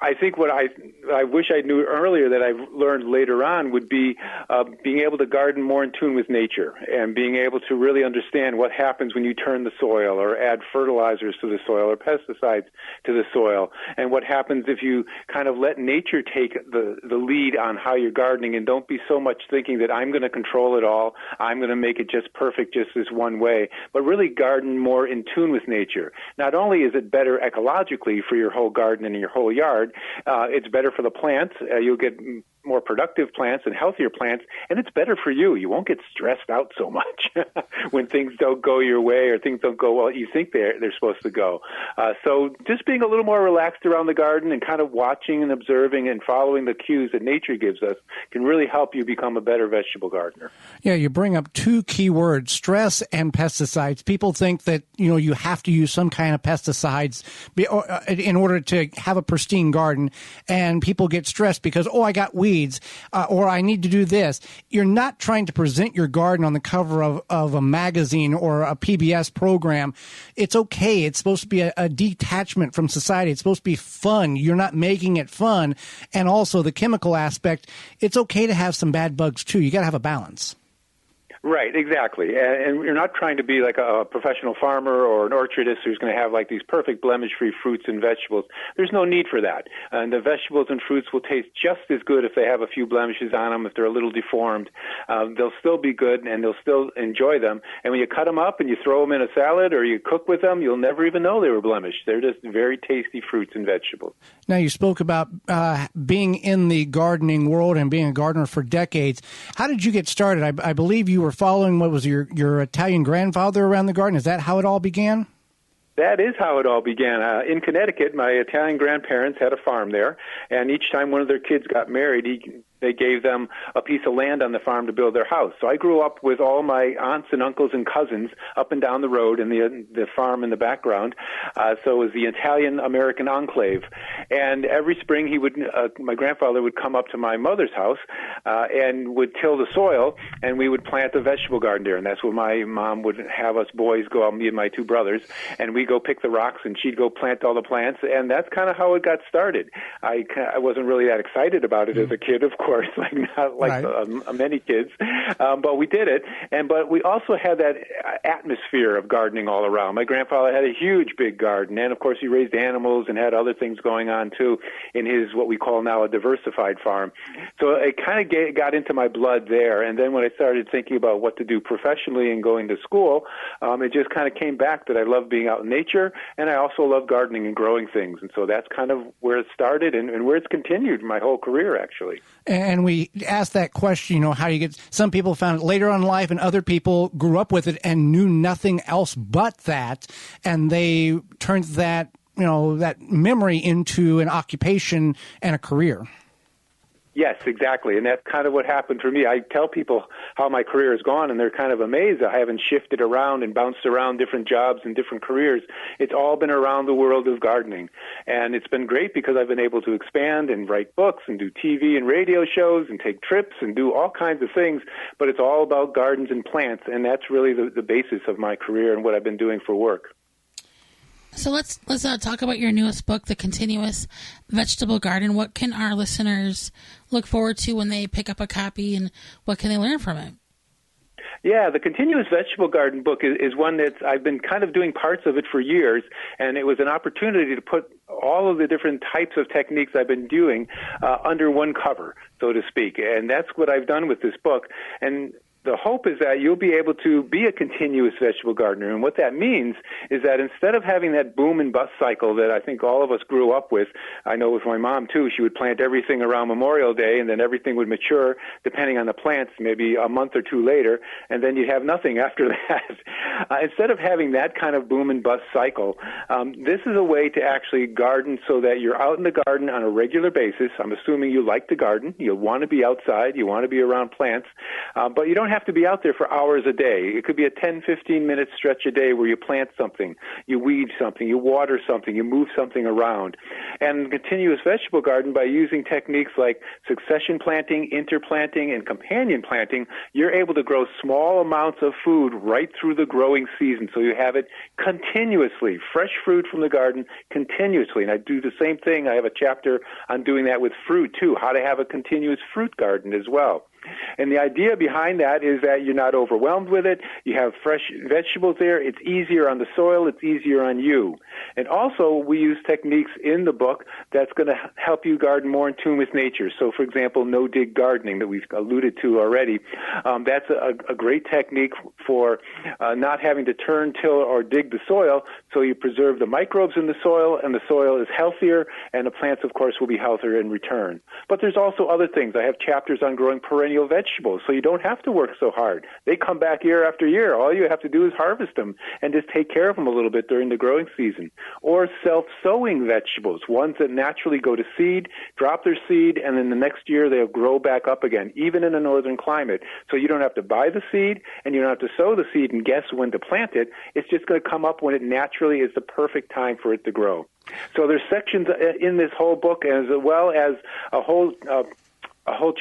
I think what I wish I knew earlier that I've learned later on would be being able to garden more in tune with nature and being able to really understand what happens when you turn the soil or add fertilizers to the soil or pesticides to the soil, and what happens if you kind of let nature take the lead on how you're gardening and don't be so much thinking that I'm going to control it all, I'm going to make it just perfect just this one way, but really garden more in tune with nature. Not only is it better ecologically for your whole garden and your whole yard, it's better for the plants. You'll get more productive plants and healthier plants, and it's better for you. You won't get stressed out so much when things don't go your way or things don't go well you think they're supposed to go. So just being a little more relaxed around the garden and kind of watching and observing and following the cues that nature gives us can really help you become a better vegetable gardener. Yeah, you bring up two key words, stress and pesticides. People think that, you have to use some kind of pesticides in order to have a pristine garden, and people get stressed because, I got weeds. Or I need to do this. You're not trying to present your garden on the cover of a magazine or a PBS program. It's okay. It's supposed to be a detachment from society. It's supposed to be fun. You're not making it fun. And also the chemical aspect, it's okay to have some bad bugs too. You got to have a balance. Right, exactly. And you're not trying to be like a professional farmer or an orchardist who's going to have like these perfect blemish-free fruits and vegetables. There's no need for that. And the vegetables and fruits will taste just as good if they have a few blemishes on them, if they're a little deformed. They'll still be good and they'll still enjoy them. And when you cut them up and you throw them in a salad or you cook with them, you'll never even know they were blemished. They're just very tasty fruits and vegetables. Now, you spoke about being in the gardening world and being a gardener for decades. How did you get started? I believe you were following what was your Italian grandfather around the garden. Is that how it all began? That is how it all began. In Connecticut, my Italian grandparents had a farm there, and each time one of their kids got married, they gave them a piece of land on the farm to build their house. So I grew up with all my aunts and uncles and cousins up and down the road and the farm in the background. So it was the Italian-American enclave. And every spring my grandfather would come up to my mother's house and would till the soil, and we would plant a vegetable garden there. And that's where my mom would have us boys go out, me and my two brothers, and we'd go pick the rocks, and she'd go plant all the plants. And that's kind of how it got started. I wasn't really that excited about it as a kid, of course. Not like right. Many kids, but we did it. But we also had that atmosphere of gardening all around. My grandfather had a huge, big garden, and of course he raised animals and had other things going on too in his what we call now a diversified farm. So it kind of got into my blood there. And then when I started thinking about what to do professionally and going to school, it just kind of came back that I love being out in nature, and I also love gardening and growing things. And so that's kind of where it started and where it's continued my whole career, actually. And we asked that question, how you get, some people found it later on in life and other people grew up with it and knew nothing else but that. And they turned that, that memory into an occupation and a career. Yes, exactly. And that's kind of what happened for me. I tell people how my career has gone, and they're kind of amazed. I haven't shifted around and bounced around different jobs and different careers. It's all been around the world of gardening. And it's been great because I've been able to expand and write books and do TV and radio shows and take trips and do all kinds of things. But it's all about gardens and plants, and that's really the basis of my career and what I've been doing for work. So let's talk about your newest book, The Continuous Vegetable Garden. What can our listeners look forward to when they pick up a copy, and what can they learn from it? Yeah, the Continuous Vegetable Garden book is one that I've been kind of doing parts of it for years, and it was an opportunity to put all of the different types of techniques I've been doing under one cover, so to speak. And that's what I've done with this book. And the hope is that you'll be able to be a continuous vegetable gardener. And what that means is that instead of having that boom and bust cycle that I think all of us grew up with, I know with my mom too, she would plant everything around Memorial Day and then everything would mature depending on the plants maybe a month or two later, and then you'd have nothing after that. Instead of having that kind of boom and bust cycle, this is a way to actually garden so that you're out in the garden on a regular basis. I'm assuming you like to garden. You want to be outside. You want to be around plants. But you don't have to be out there for hours a day. It could be a 10, 15-minute stretch a day where you plant something, you weed something, you water something, you move something around. And continuous vegetable garden, by using techniques like succession planting, interplanting, and companion planting, you're able to grow small amounts of food right through the growing season. So you have it continuously, fresh fruit from the garden continuously. And I do the same thing. I have a chapter on doing that with fruit, too, how to have a continuous fruit garden as well. And the idea behind that is that you're not overwhelmed with it. You have fresh vegetables there. It's easier on the soil. It's easier on you. And also, we use techniques in the book that's going to help you garden more in tune with nature. So, for example, no-dig gardening that we've alluded to already. That's a great technique for not having to turn, till, or dig the soil, so you preserve the microbes in the soil, and the soil is healthier, and the plants, of course, will be healthier in return. But there's also other things. I have chapters on growing perennial vegetables, so you don't have to work so hard. They come back year after year. All you have to do is harvest them and just take care of them a little bit during the growing season. Or self-sowing vegetables, ones that naturally go to seed, drop their seed, and then the next year they'll grow back up again, even in a northern climate. So you don't have to buy the seed, and you don't have to sow the seed and guess when to plant it. It's just going to come up when it naturally is the perfect time for it to grow. So there's sections in this whole book, as well as a whole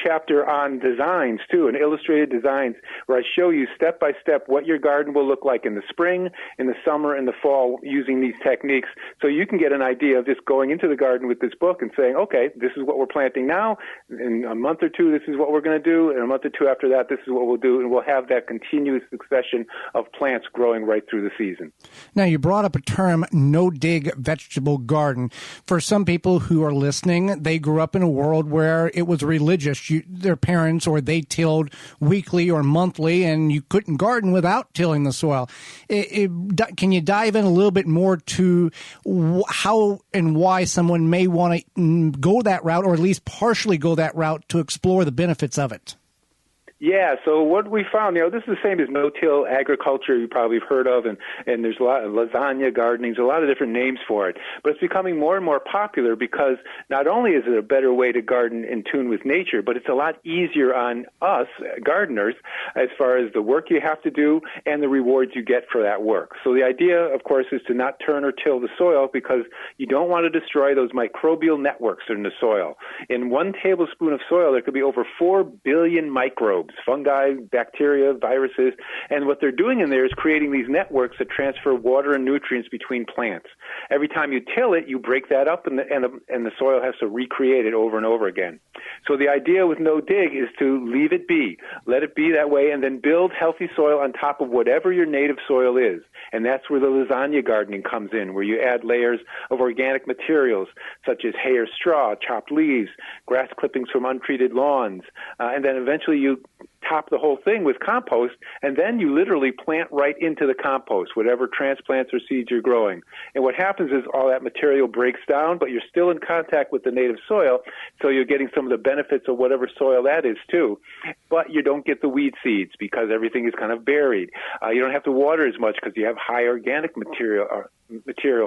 chapter on designs, too, and illustrated designs, where I show you step by step what your garden will look like in the spring, in the summer, and the fall using these techniques, so you can get an idea of just going into the garden with this book and saying, okay, this is what we're planting now. In a month or two, this is what we're going to do. In a month or two after that, this is what we'll do, and we'll have that continuous succession of plants growing right through the season. Now, you brought up a term, no-dig vegetable garden. For some people who are listening, they grew up in a world where it was religious. Their parents or they tilled weekly or monthly, and you couldn't garden without tilling the soil. Can you dive in a little bit more to how and why someone may want to go that route, or at least partially go that route, to explore the benefits of it? Yeah, so what we found, this is the same as no-till agriculture you probably have heard of, and there's a lot of lasagna gardening, a lot of different names for it. But it's becoming more and more popular because not only is it a better way to garden in tune with nature, but it's a lot easier on us, gardeners, as far as the work you have to do and the rewards you get for that work. So the idea, of course, is to not turn or till the soil, because you don't want to destroy those microbial networks in the soil. In 1 tablespoon of soil, there could be over 4 billion microbes, fungi, bacteria, viruses, and what they're doing in there is creating these networks that transfer water and nutrients between plants. Every time you till it, you break that up, and the soil has to recreate it over and over again. So the idea with no dig is to leave it be, let it be that way, and then build healthy soil on top of whatever your native soil is. And that's where the lasagna gardening comes in, where you add layers of organic materials such as hay or straw, chopped leaves, grass clippings from untreated lawns, and then eventually you top the whole thing with compost, and then you literally plant right into the compost, whatever transplants or seeds you're growing. And what happens is all that material breaks down, but you're still in contact with the native soil, so you're getting some of the benefits of whatever soil that is too. But you don't get the weed seeds because everything is kind of buried. You don't have to water as much because you have high organic material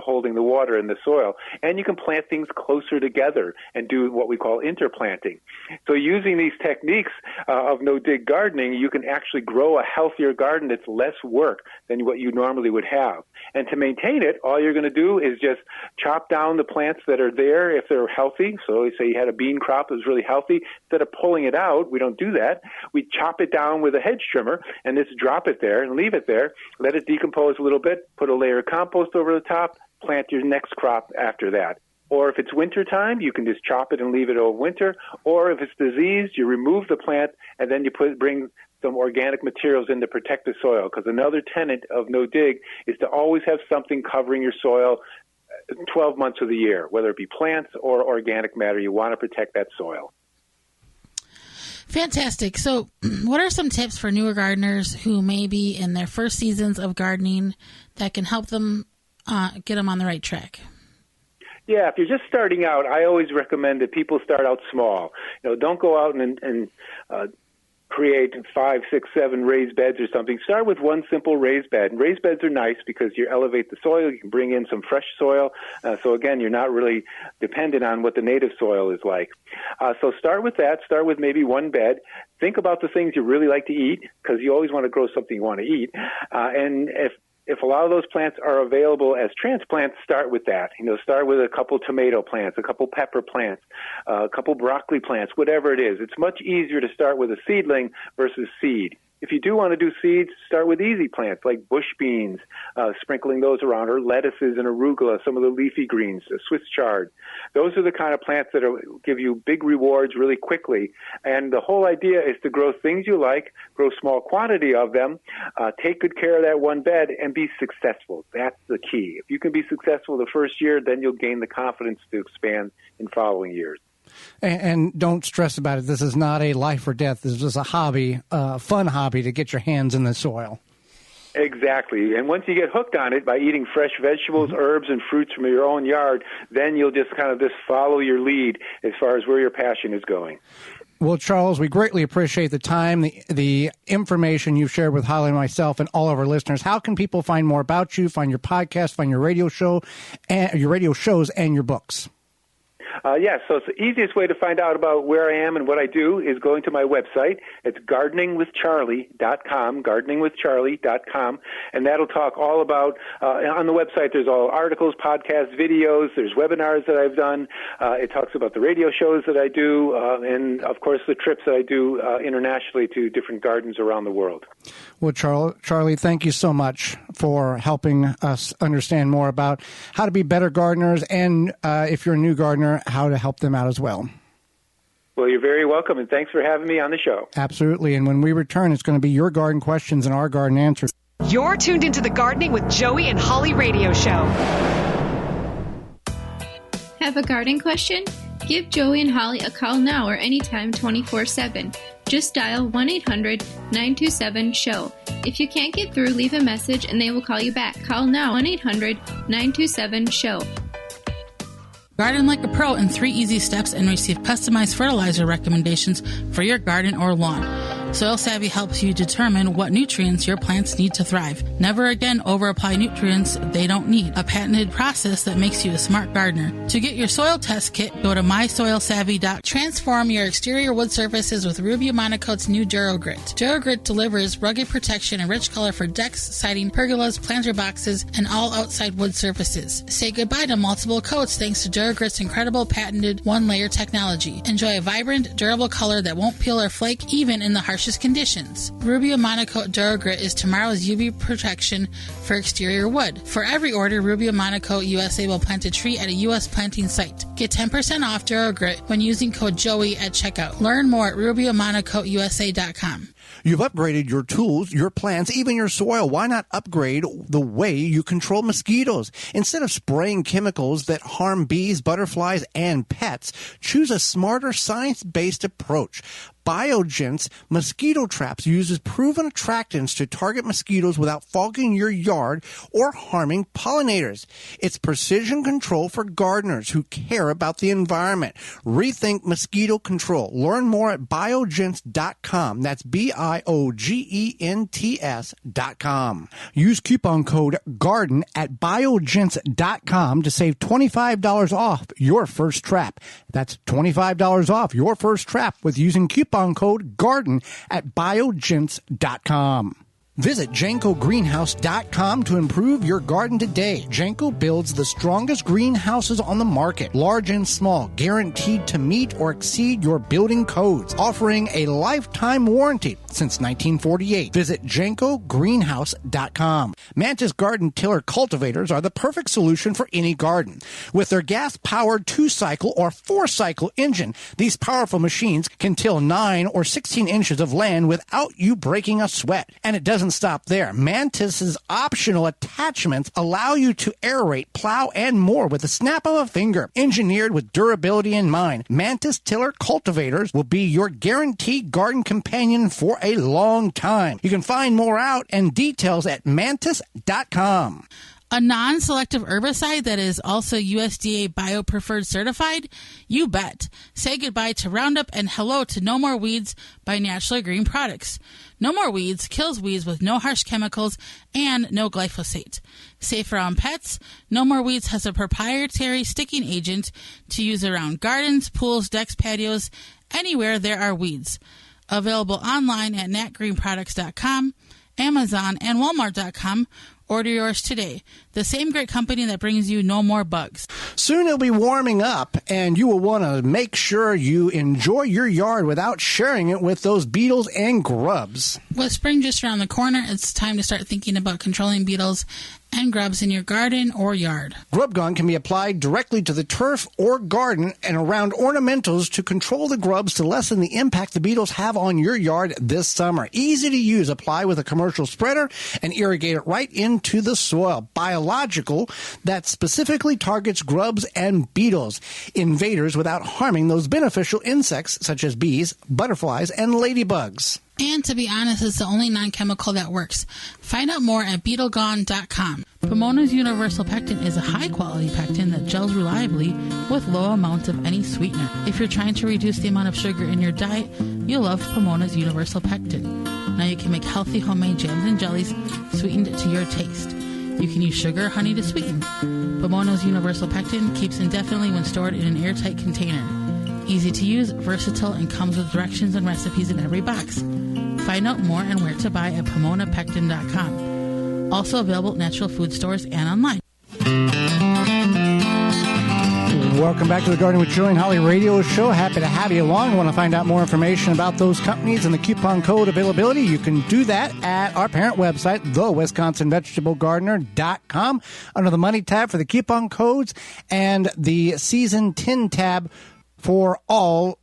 holding the water in the soil. And you can plant things closer together and do what we call interplanting. So using these techniques of no-dig gardening, you can actually grow a healthier garden that's less work than what you normally would have. And to maintain it, all you're going to do is just chop down the plants that are there if they're healthy. So say you had a bean crop that was really healthy. Instead of pulling it out, we don't do that. We chop it down with a hedge trimmer and just drop it there and leave it there. Let it decompose a little bit, put a layer of compost over the top, plant your next crop after that. Or if it's winter time, you can just chop it and leave it over winter. Or if it's diseased, you remove the plant and then you bring some organic materials in to protect the soil. Because another tenet of no dig is to always have something covering your soil 12 months of the year, whether it be plants or organic matter. You want to protect that soil. Fantastic. So what are some tips for newer gardeners who may be in their first seasons of gardening that can help them get them on the right track? Yeah, if you're just starting out, I always recommend that people start out small. Don't go out and create 5, 6, 7 raised beds or something. Start with one simple raised bed. And raised beds are nice because you elevate the soil. You can bring in some fresh soil. So again, you're not really dependent on what the native soil is like. So start with that. Start with maybe one bed. Think about the things you really like to eat, because you always want to grow something you want to eat. And if a lot of those plants are available as transplants, start with that. Start with a couple tomato plants, a couple pepper plants, a couple broccoli plants, whatever it is. It's much easier to start with a seedling versus seed. If you do want to do seeds, start with easy plants like bush beans, sprinkling those around, or lettuces and arugula, some of the leafy greens, Swiss chard. Those are the kind of plants that give you big rewards really quickly. And the whole idea is to grow things you like, grow small quantity of them, take good care of that one bed, and be successful. That's the key. If you can be successful the first year, then you'll gain the confidence to expand in following years. And don't stress about it. This is not a life or death. This is just a hobby, fun hobby to get your hands in the soil. Exactly. And once you get hooked on it by eating fresh vegetables, herbs, and fruits from your own yard, then you'll just kind of follow your lead as far as where your passion is going. Well, Charles, we greatly appreciate the time, the information you've shared with Holly and myself and all of our listeners. How can people find more about you, find your podcast, find your radio show, and your radio shows and your books? So it's the easiest way to find out about where I am and what I do is going to my website. It's gardeningwithcharlie.com, gardeningwithcharlie.com, and that'll talk all about, on the website there's all articles, podcasts, videos, there's webinars that I've done. It talks about the radio shows that I do, and of course the trips that I do internationally to different gardens around the world. Well, Charlie, thank you so much for helping us understand more about how to be better gardeners, and if you're a new gardener, how to help them out as well. Well, you're very welcome, and thanks for having me on the show. Absolutely, and when we return, it's going to be your garden questions and our garden answers. You're tuned into the Gardening with Joey and Holly radio show. Have a garden question? Give Joey and Holly a call now or anytime 24/7. Just dial 1-800-927-SHOW. If you can't get through, leave a message and they will call you back. Call now, 1-800-927-SHOW. Garden like a pro in 3 easy steps and receive customized fertilizer recommendations for your garden or lawn. Soil Savvy helps you determine what nutrients your plants need to thrive. Never again over-apply nutrients they don't need. A patented process that makes you a smart gardener. To get your soil test kit, go to mysoilsavvy.com. Transform your exterior wood surfaces with Rubio Monocoat's new Durogrit. Durogrit delivers rugged protection and rich color for decks, siding, pergolas, planter boxes, and all outside wood surfaces. Say goodbye to multiple coats thanks to Durogrit's incredible patented one-layer technology. Enjoy a vibrant, durable color that won't peel or flake even in the harshest conditions. Rubio Monocoat Durogrit is tomorrow's UV protection for exterior wood. For every order, Rubio Monocoat USA will plant a tree at a U.S. planting site. Get 10% off Durogrit when using code Joey at checkout. Learn more at RubioMonocoatUSA.com. You've upgraded your tools, your plants, even your soil. Why not upgrade the way you control mosquitoes? Instead of spraying chemicals that harm bees, butterflies, and pets, choose a smarter, science-based approach. BioGent's mosquito traps uses proven attractants to target mosquitoes without fogging your yard or harming pollinators. It's precision control for gardeners who care about the environment. Rethink mosquito control. Learn more at biogents.com. That's BIOGENTS.com. Use coupon code GARDEN at biogents.com to save $25 off your first trap. That's $25 off your first trap with using coupon code GARDEN at biogents.com. Visit JankoGreenhouse.com to improve your garden today. Janko builds the strongest greenhouses on the market, large and small, guaranteed to meet or exceed your building codes, offering a lifetime warranty since 1948. Visit JankoGreenhouse.com. Mantis garden tiller cultivators are the perfect solution for any garden. With their gas-powered 2-cycle or 4-cycle engine, these powerful machines can till 9 or 16 inches of land without you breaking a sweat. And it doesn't stop there. Mantis's optional attachments allow you to aerate, plow, and more with the snap of a finger. Engineered with durability in mind, Mantis tiller cultivators will be your guaranteed garden companion for a long time. You can find more out and details at mantis.com. A non-selective herbicide that is also USDA Bio-Preferred certified? You bet. Say goodbye to Roundup and hello to No More Weeds by Naturally Green Products. No More Weeds kills weeds with no harsh chemicals and no glyphosate. Safer on pets, No More Weeds has a proprietary sticking agent to use around gardens, pools, decks, patios, anywhere there are weeds. Available online at natgreenproducts.com, Amazon, and Walmart.com. Order yours today. The same great company that brings you no more bugs. Soon it'll be warming up, and you will want to make sure you enjoy your yard without sharing it with those beetles and grubs. With spring just around the corner, it's time to start thinking about controlling beetles and grubs in your garden or yard. Grub Gun can be applied directly to the turf or garden and around ornamentals to control the grubs to lessen the impact the beetles have on your yard this summer. Easy to use. Apply with a commercial spreader and irrigate it right into the soil. Biological that specifically targets grubs and beetles, invaders, without harming those beneficial insects such as bees, butterflies, and ladybugs. And to be honest, it's the only non-chemical that works. Find out more at BeetleGone.com. Pomona's Universal Pectin is a high-quality pectin that gels reliably with low amounts of any sweetener. If you're trying to reduce the amount of sugar in your diet, you'll love Pomona's Universal Pectin. Now you can make healthy homemade jams and jellies sweetened to your taste. You can use sugar or honey to sweeten. Pomona's Universal Pectin keeps indefinitely when stored in an airtight container. Easy to use, versatile, and comes with directions and recipes in every box. Find out more and where to buy at PomonaPectin.com. Also available at natural food stores and online. Welcome back to the Garden with Joey and Holly radio show. Happy to have you along. Want to find out more information about those companies and the coupon code availability? You can do that at our parent website, thewisconsinvegetablegardener.com, under the Money tab for the coupon codes and the Season 10 tab for all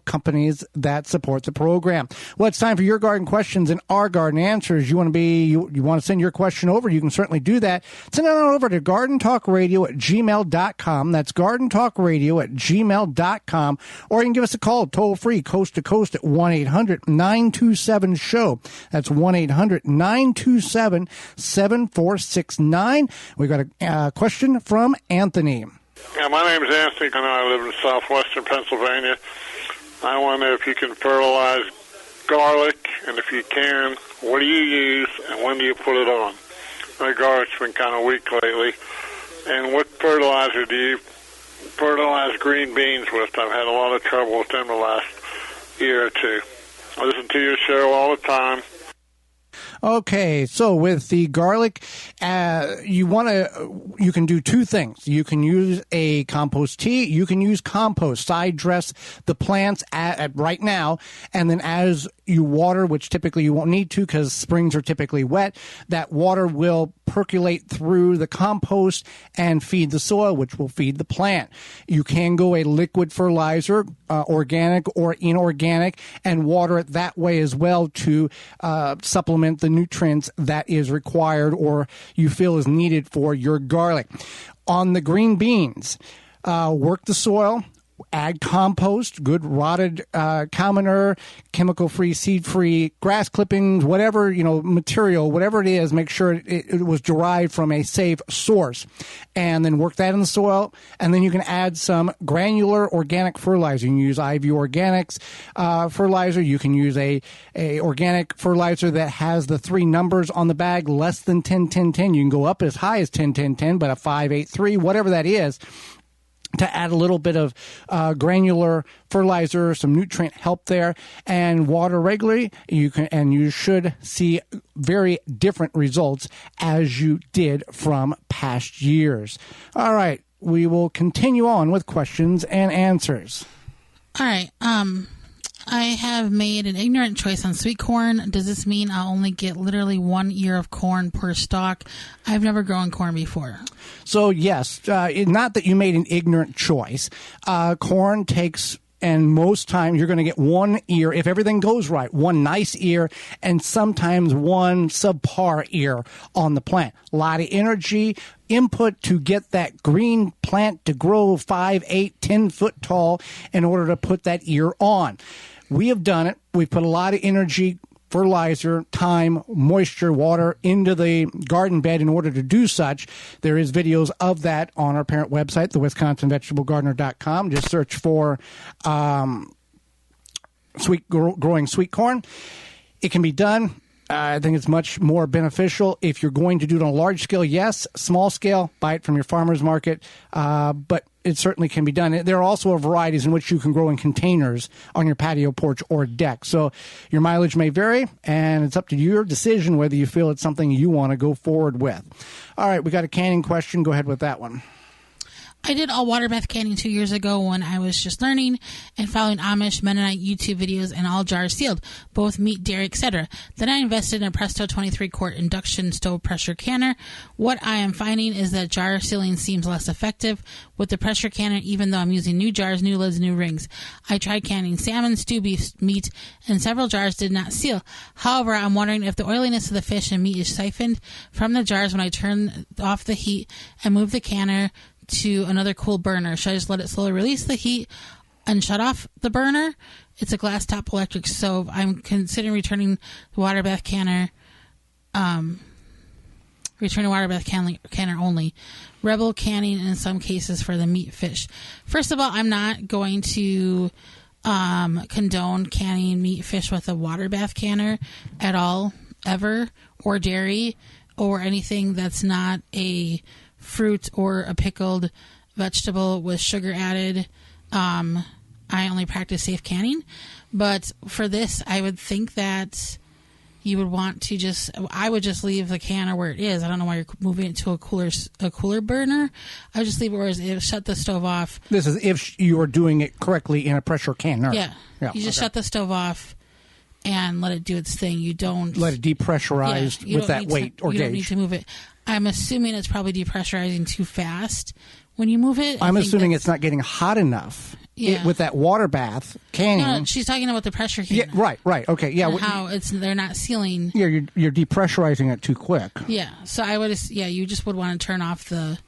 companies that support the program. Well, it's time for your garden questions and our garden answers. You want to send your question over, you can certainly do that. Send it on over to gardentalkradio@gmail.com. That's gardentalkradio@gmail.com. Or you can give us a call toll free, coast to coast, at 1-800-927-SHOW. That's 1-800-927-7469. We've got a question from Anthony. Yeah, my name is Anthony, and I live in southwestern Pennsylvania. I want to know if you can fertilize garlic, and if you can, what do you use, and when do you put it on? My garlic's been kind of weak lately. And what fertilizer do you fertilize green beans with? I've had a lot of trouble with them the last year or two. I listen to your show all the time. Okay, so with the garlic, you can do two things. You can use a compost tea. You can use compost. Side dress the plants at right now, and then as you water, which typically you won't need to because springs are typically wet, that water will percolate through the compost and feed the soil, which will feed the plant. You can go a liquid fertilizer, organic or inorganic, and water it that way as well to supplement the nutrients that is required or you feel is needed for your garlic. On the green beans, work the soil. Add compost, good rotted cow manure, chemical-free, seed-free, grass clippings, whatever, material, whatever it is, make sure it was derived from a safe source. And then work that in the soil. And then you can add some granular organic fertilizer. You can use IV Organics fertilizer. You can use a organic fertilizer that has the 3 numbers on the bag, less than 10-10-10. You can go up as high as 10-10-10, but a 5-8-3, whatever that is, to add a little bit of granular fertilizer, some nutrient help there, and water regularly. You should see very different results as you did from past years. All right, we will continue on with questions and answers. All right. I have made an ignorant choice on sweet corn. Does this mean I'll only get literally 1 ear of corn per stalk? I've never grown corn before. So, yes, not that you made an ignorant choice. Corn takes, and most times you're going to get 1 ear, if everything goes right, 1 nice ear, and sometimes 1 subpar ear on the plant. A lot of energy, input to get that green plant to grow 5, 8, 10 foot tall in order to put that ear on. We have done it. We put a lot of energy fertilizer, time, moisture, water into the garden bed in order to do such. There is videos of that on our parent website, the WisconsinVegetableGardener.com. Just search for growing sweet corn. It can be done. I think it's much more beneficial if you're going to do it on a large scale. Yes, small scale, buy it from your farmer's market, but it certainly can be done. There are also varieties in which you can grow in containers on your patio, porch, or deck. So your mileage may vary, and it's up to your decision whether you feel it's something you want to go forward with. All right, we got a canning question. Go ahead with that one. I did all water bath canning 2 years ago when I was just learning and following Amish Mennonite YouTube videos, and all jars sealed, both meat, dairy, etc. Then I invested in a Presto 23-quart induction stove pressure canner. What I am finding is that jar sealing seems less effective with the pressure canner, even though I'm using new jars, new lids, new rings. I tried canning salmon, stew beef, meat, and several jars did not seal. However, I'm wondering if the oiliness of the fish and meat is siphoned from the jars when I turn off the heat and move the canner to another cool burner. Should I just let it slowly release the heat and shut off the burner? It's a glass top electric stove. I'm considering returning the water bath canner. Returning water bath canner only. Rebel canning in some cases for the meat fish. First of all, I'm not going to condone canning meat fish with a water bath canner at all, ever, or dairy, or anything that's not a fruit or a pickled vegetable with sugar added. I only practice safe canning, but for this, I would think that you would want to I would just leave the canner where it is. I don't know why you're moving it to a cooler burner. I would just leave it where it is. Shut the stove off. This is if you are doing it correctly in a pressure canner. Yeah. You just shut the stove off and let it do its thing. You don't let it depressurize with that weight or gauge. You don't need to move it. I'm assuming it's probably depressurizing too fast when you move it. I'm assuming it's not getting hot enough with that water bath canning. No, she's talking about the pressure canner. Yeah, right. Okay, yeah. And how they're not sealing. Yeah, you're depressurizing it too quick. Yeah, so I would. Yeah, you just would want to turn off the.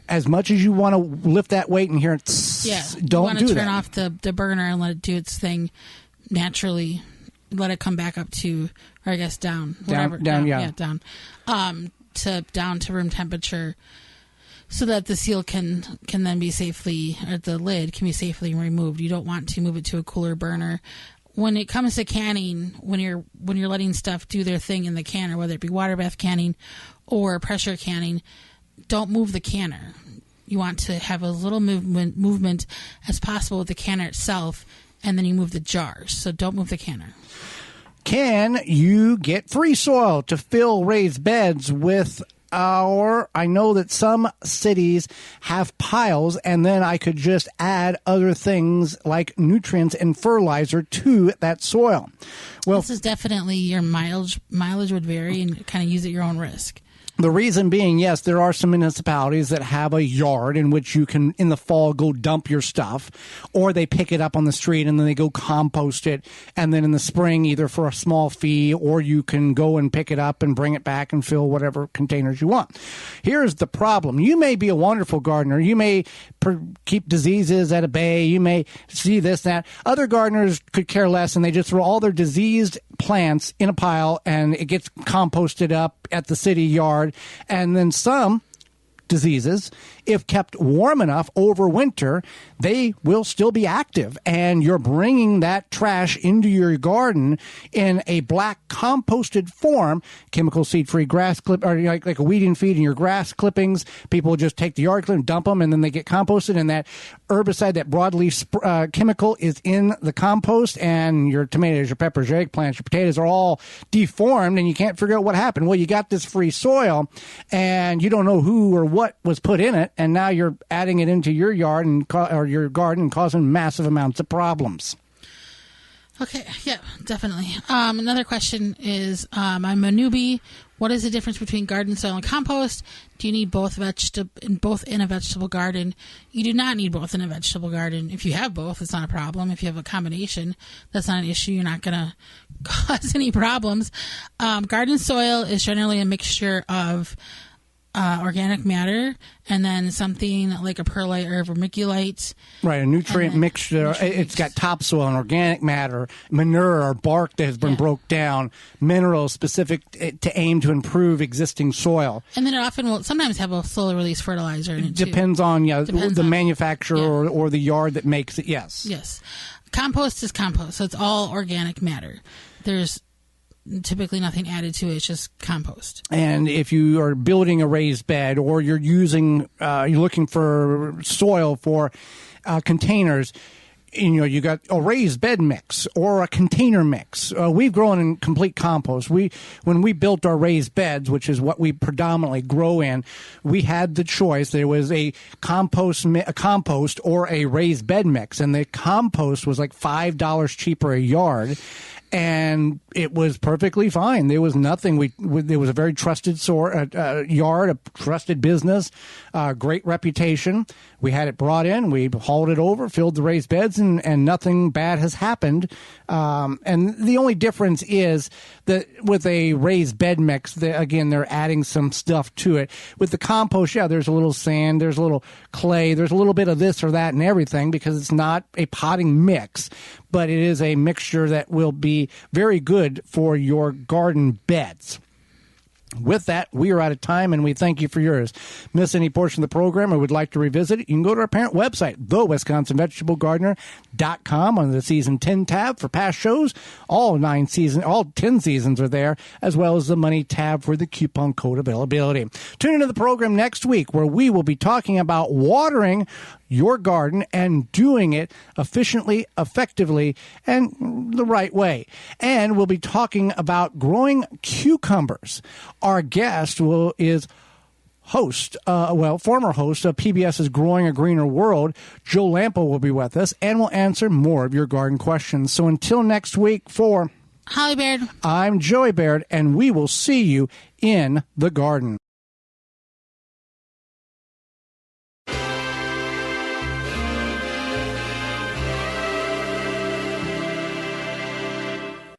As much as you want to lift that weight and hear it, don't you want to turn off the burner and let it do its thing naturally. Let it come back up to, or I guess down to room temperature, so that the seal can then be safely, or the lid can be safely removed. You don't want to move it to a cooler burner. When it comes to canning, when you're letting stuff do their thing in the canner, whether it be water bath canning or pressure canning, don't move the canner. You want to have as little movement as possible with the canner itself, and then you move the jars. So don't move the canner. Can you get free soil to fill raised beds with I know that some cities have piles, and then I could just add other things like nutrients and fertilizer to that soil. Well, this is definitely your mileage would vary, and kind of use at your own risk. The reason being, yes, there are some municipalities that have a yard in which you can, in the fall, go dump your stuff, or they pick it up on the street and then they go compost it, and then in the spring, either for a small fee, or you can go and pick it up and bring it back and fill whatever containers you want. Here's the problem. You may be a wonderful gardener. You may keep diseases at bay. You may see this, that. Other gardeners could care less, and they just throw all their diseased plants in a pile, and it gets composted up at the city yard. And then some diseases, if kept warm enough over winter, they will still be active, and you're bringing that trash into your garden in a black composted form, chemical seed-free grass clip, or like a weeding feed in your grass clippings. People just take the yard clip and dump them, and then they get composted, and that herbicide, that broadleaf chemical, is in the compost, and your tomatoes, your peppers, your eggplants, your potatoes are all deformed, and you can't figure out what happened. Well, you got this free soil, and you don't know who or what was put in it, and now you're adding it into your yard or your garden and causing massive amounts of problems. Okay, yeah, definitely. Another question is, I'm a newbie. What is the difference between garden soil and compost? Do you need both in a vegetable garden? You do not need both in a vegetable garden. If you have both, it's not a problem. If you have a combination, that's not an issue. You're not going to cause any problems. Garden soil is generally a mixture of organic matter, and then something like a perlite or a vermiculite. Right, a nutrient mixture. It's got topsoil and organic matter, manure or bark that has been broke down, minerals specific to aim to improve existing soil. And then it often will sometimes have a slowly release fertilizer in it too. Depends on the manufacturer or the yard that makes it, yes. Yes. Compost is compost, so it's all organic matter. There's typically nothing added to it. It's just compost. And if you are building a raised bed or you're looking for soil for containers, you got a raised bed mix or a container mix. We've grown in complete compost. When we built our raised beds, which is what we predominantly grow in, we had the choice. There was a compost or a raised bed mix, and the compost was like $5 cheaper a yard. And it was perfectly fine. There was nothing. There was a very trusted yard, a trusted business, great reputation. We had it brought in. We hauled it over, filled the raised beds, and nothing bad has happened. And the only difference is that with a raised bed mix, again, they're adding some stuff to it. With the compost, there's a little sand, there's a little clay, there's a little bit of this or that and everything because it's not a potting mix, but it is a mixture that will be very good for your garden beds. With that, we are out of time, and we thank you for yours. Miss any portion of the program or would like to revisit it, you can go to our parent website, thewisconsinvegetablegardener.com, under the Season 10 tab for past shows. All 10 seasons are there, as well as the Money tab for the coupon code availability. Tune into the program next week, where we will be talking about watering your garden and doing it efficiently, effectively, and the right way. And we'll be talking about growing cucumbers. Our guest is former host of PBS's Growing a Greener World, Joe Lampo, will be with us and will answer more of your garden questions. So until next week, for Holly Baird, I'm Joey Baird, and we will see you in the garden.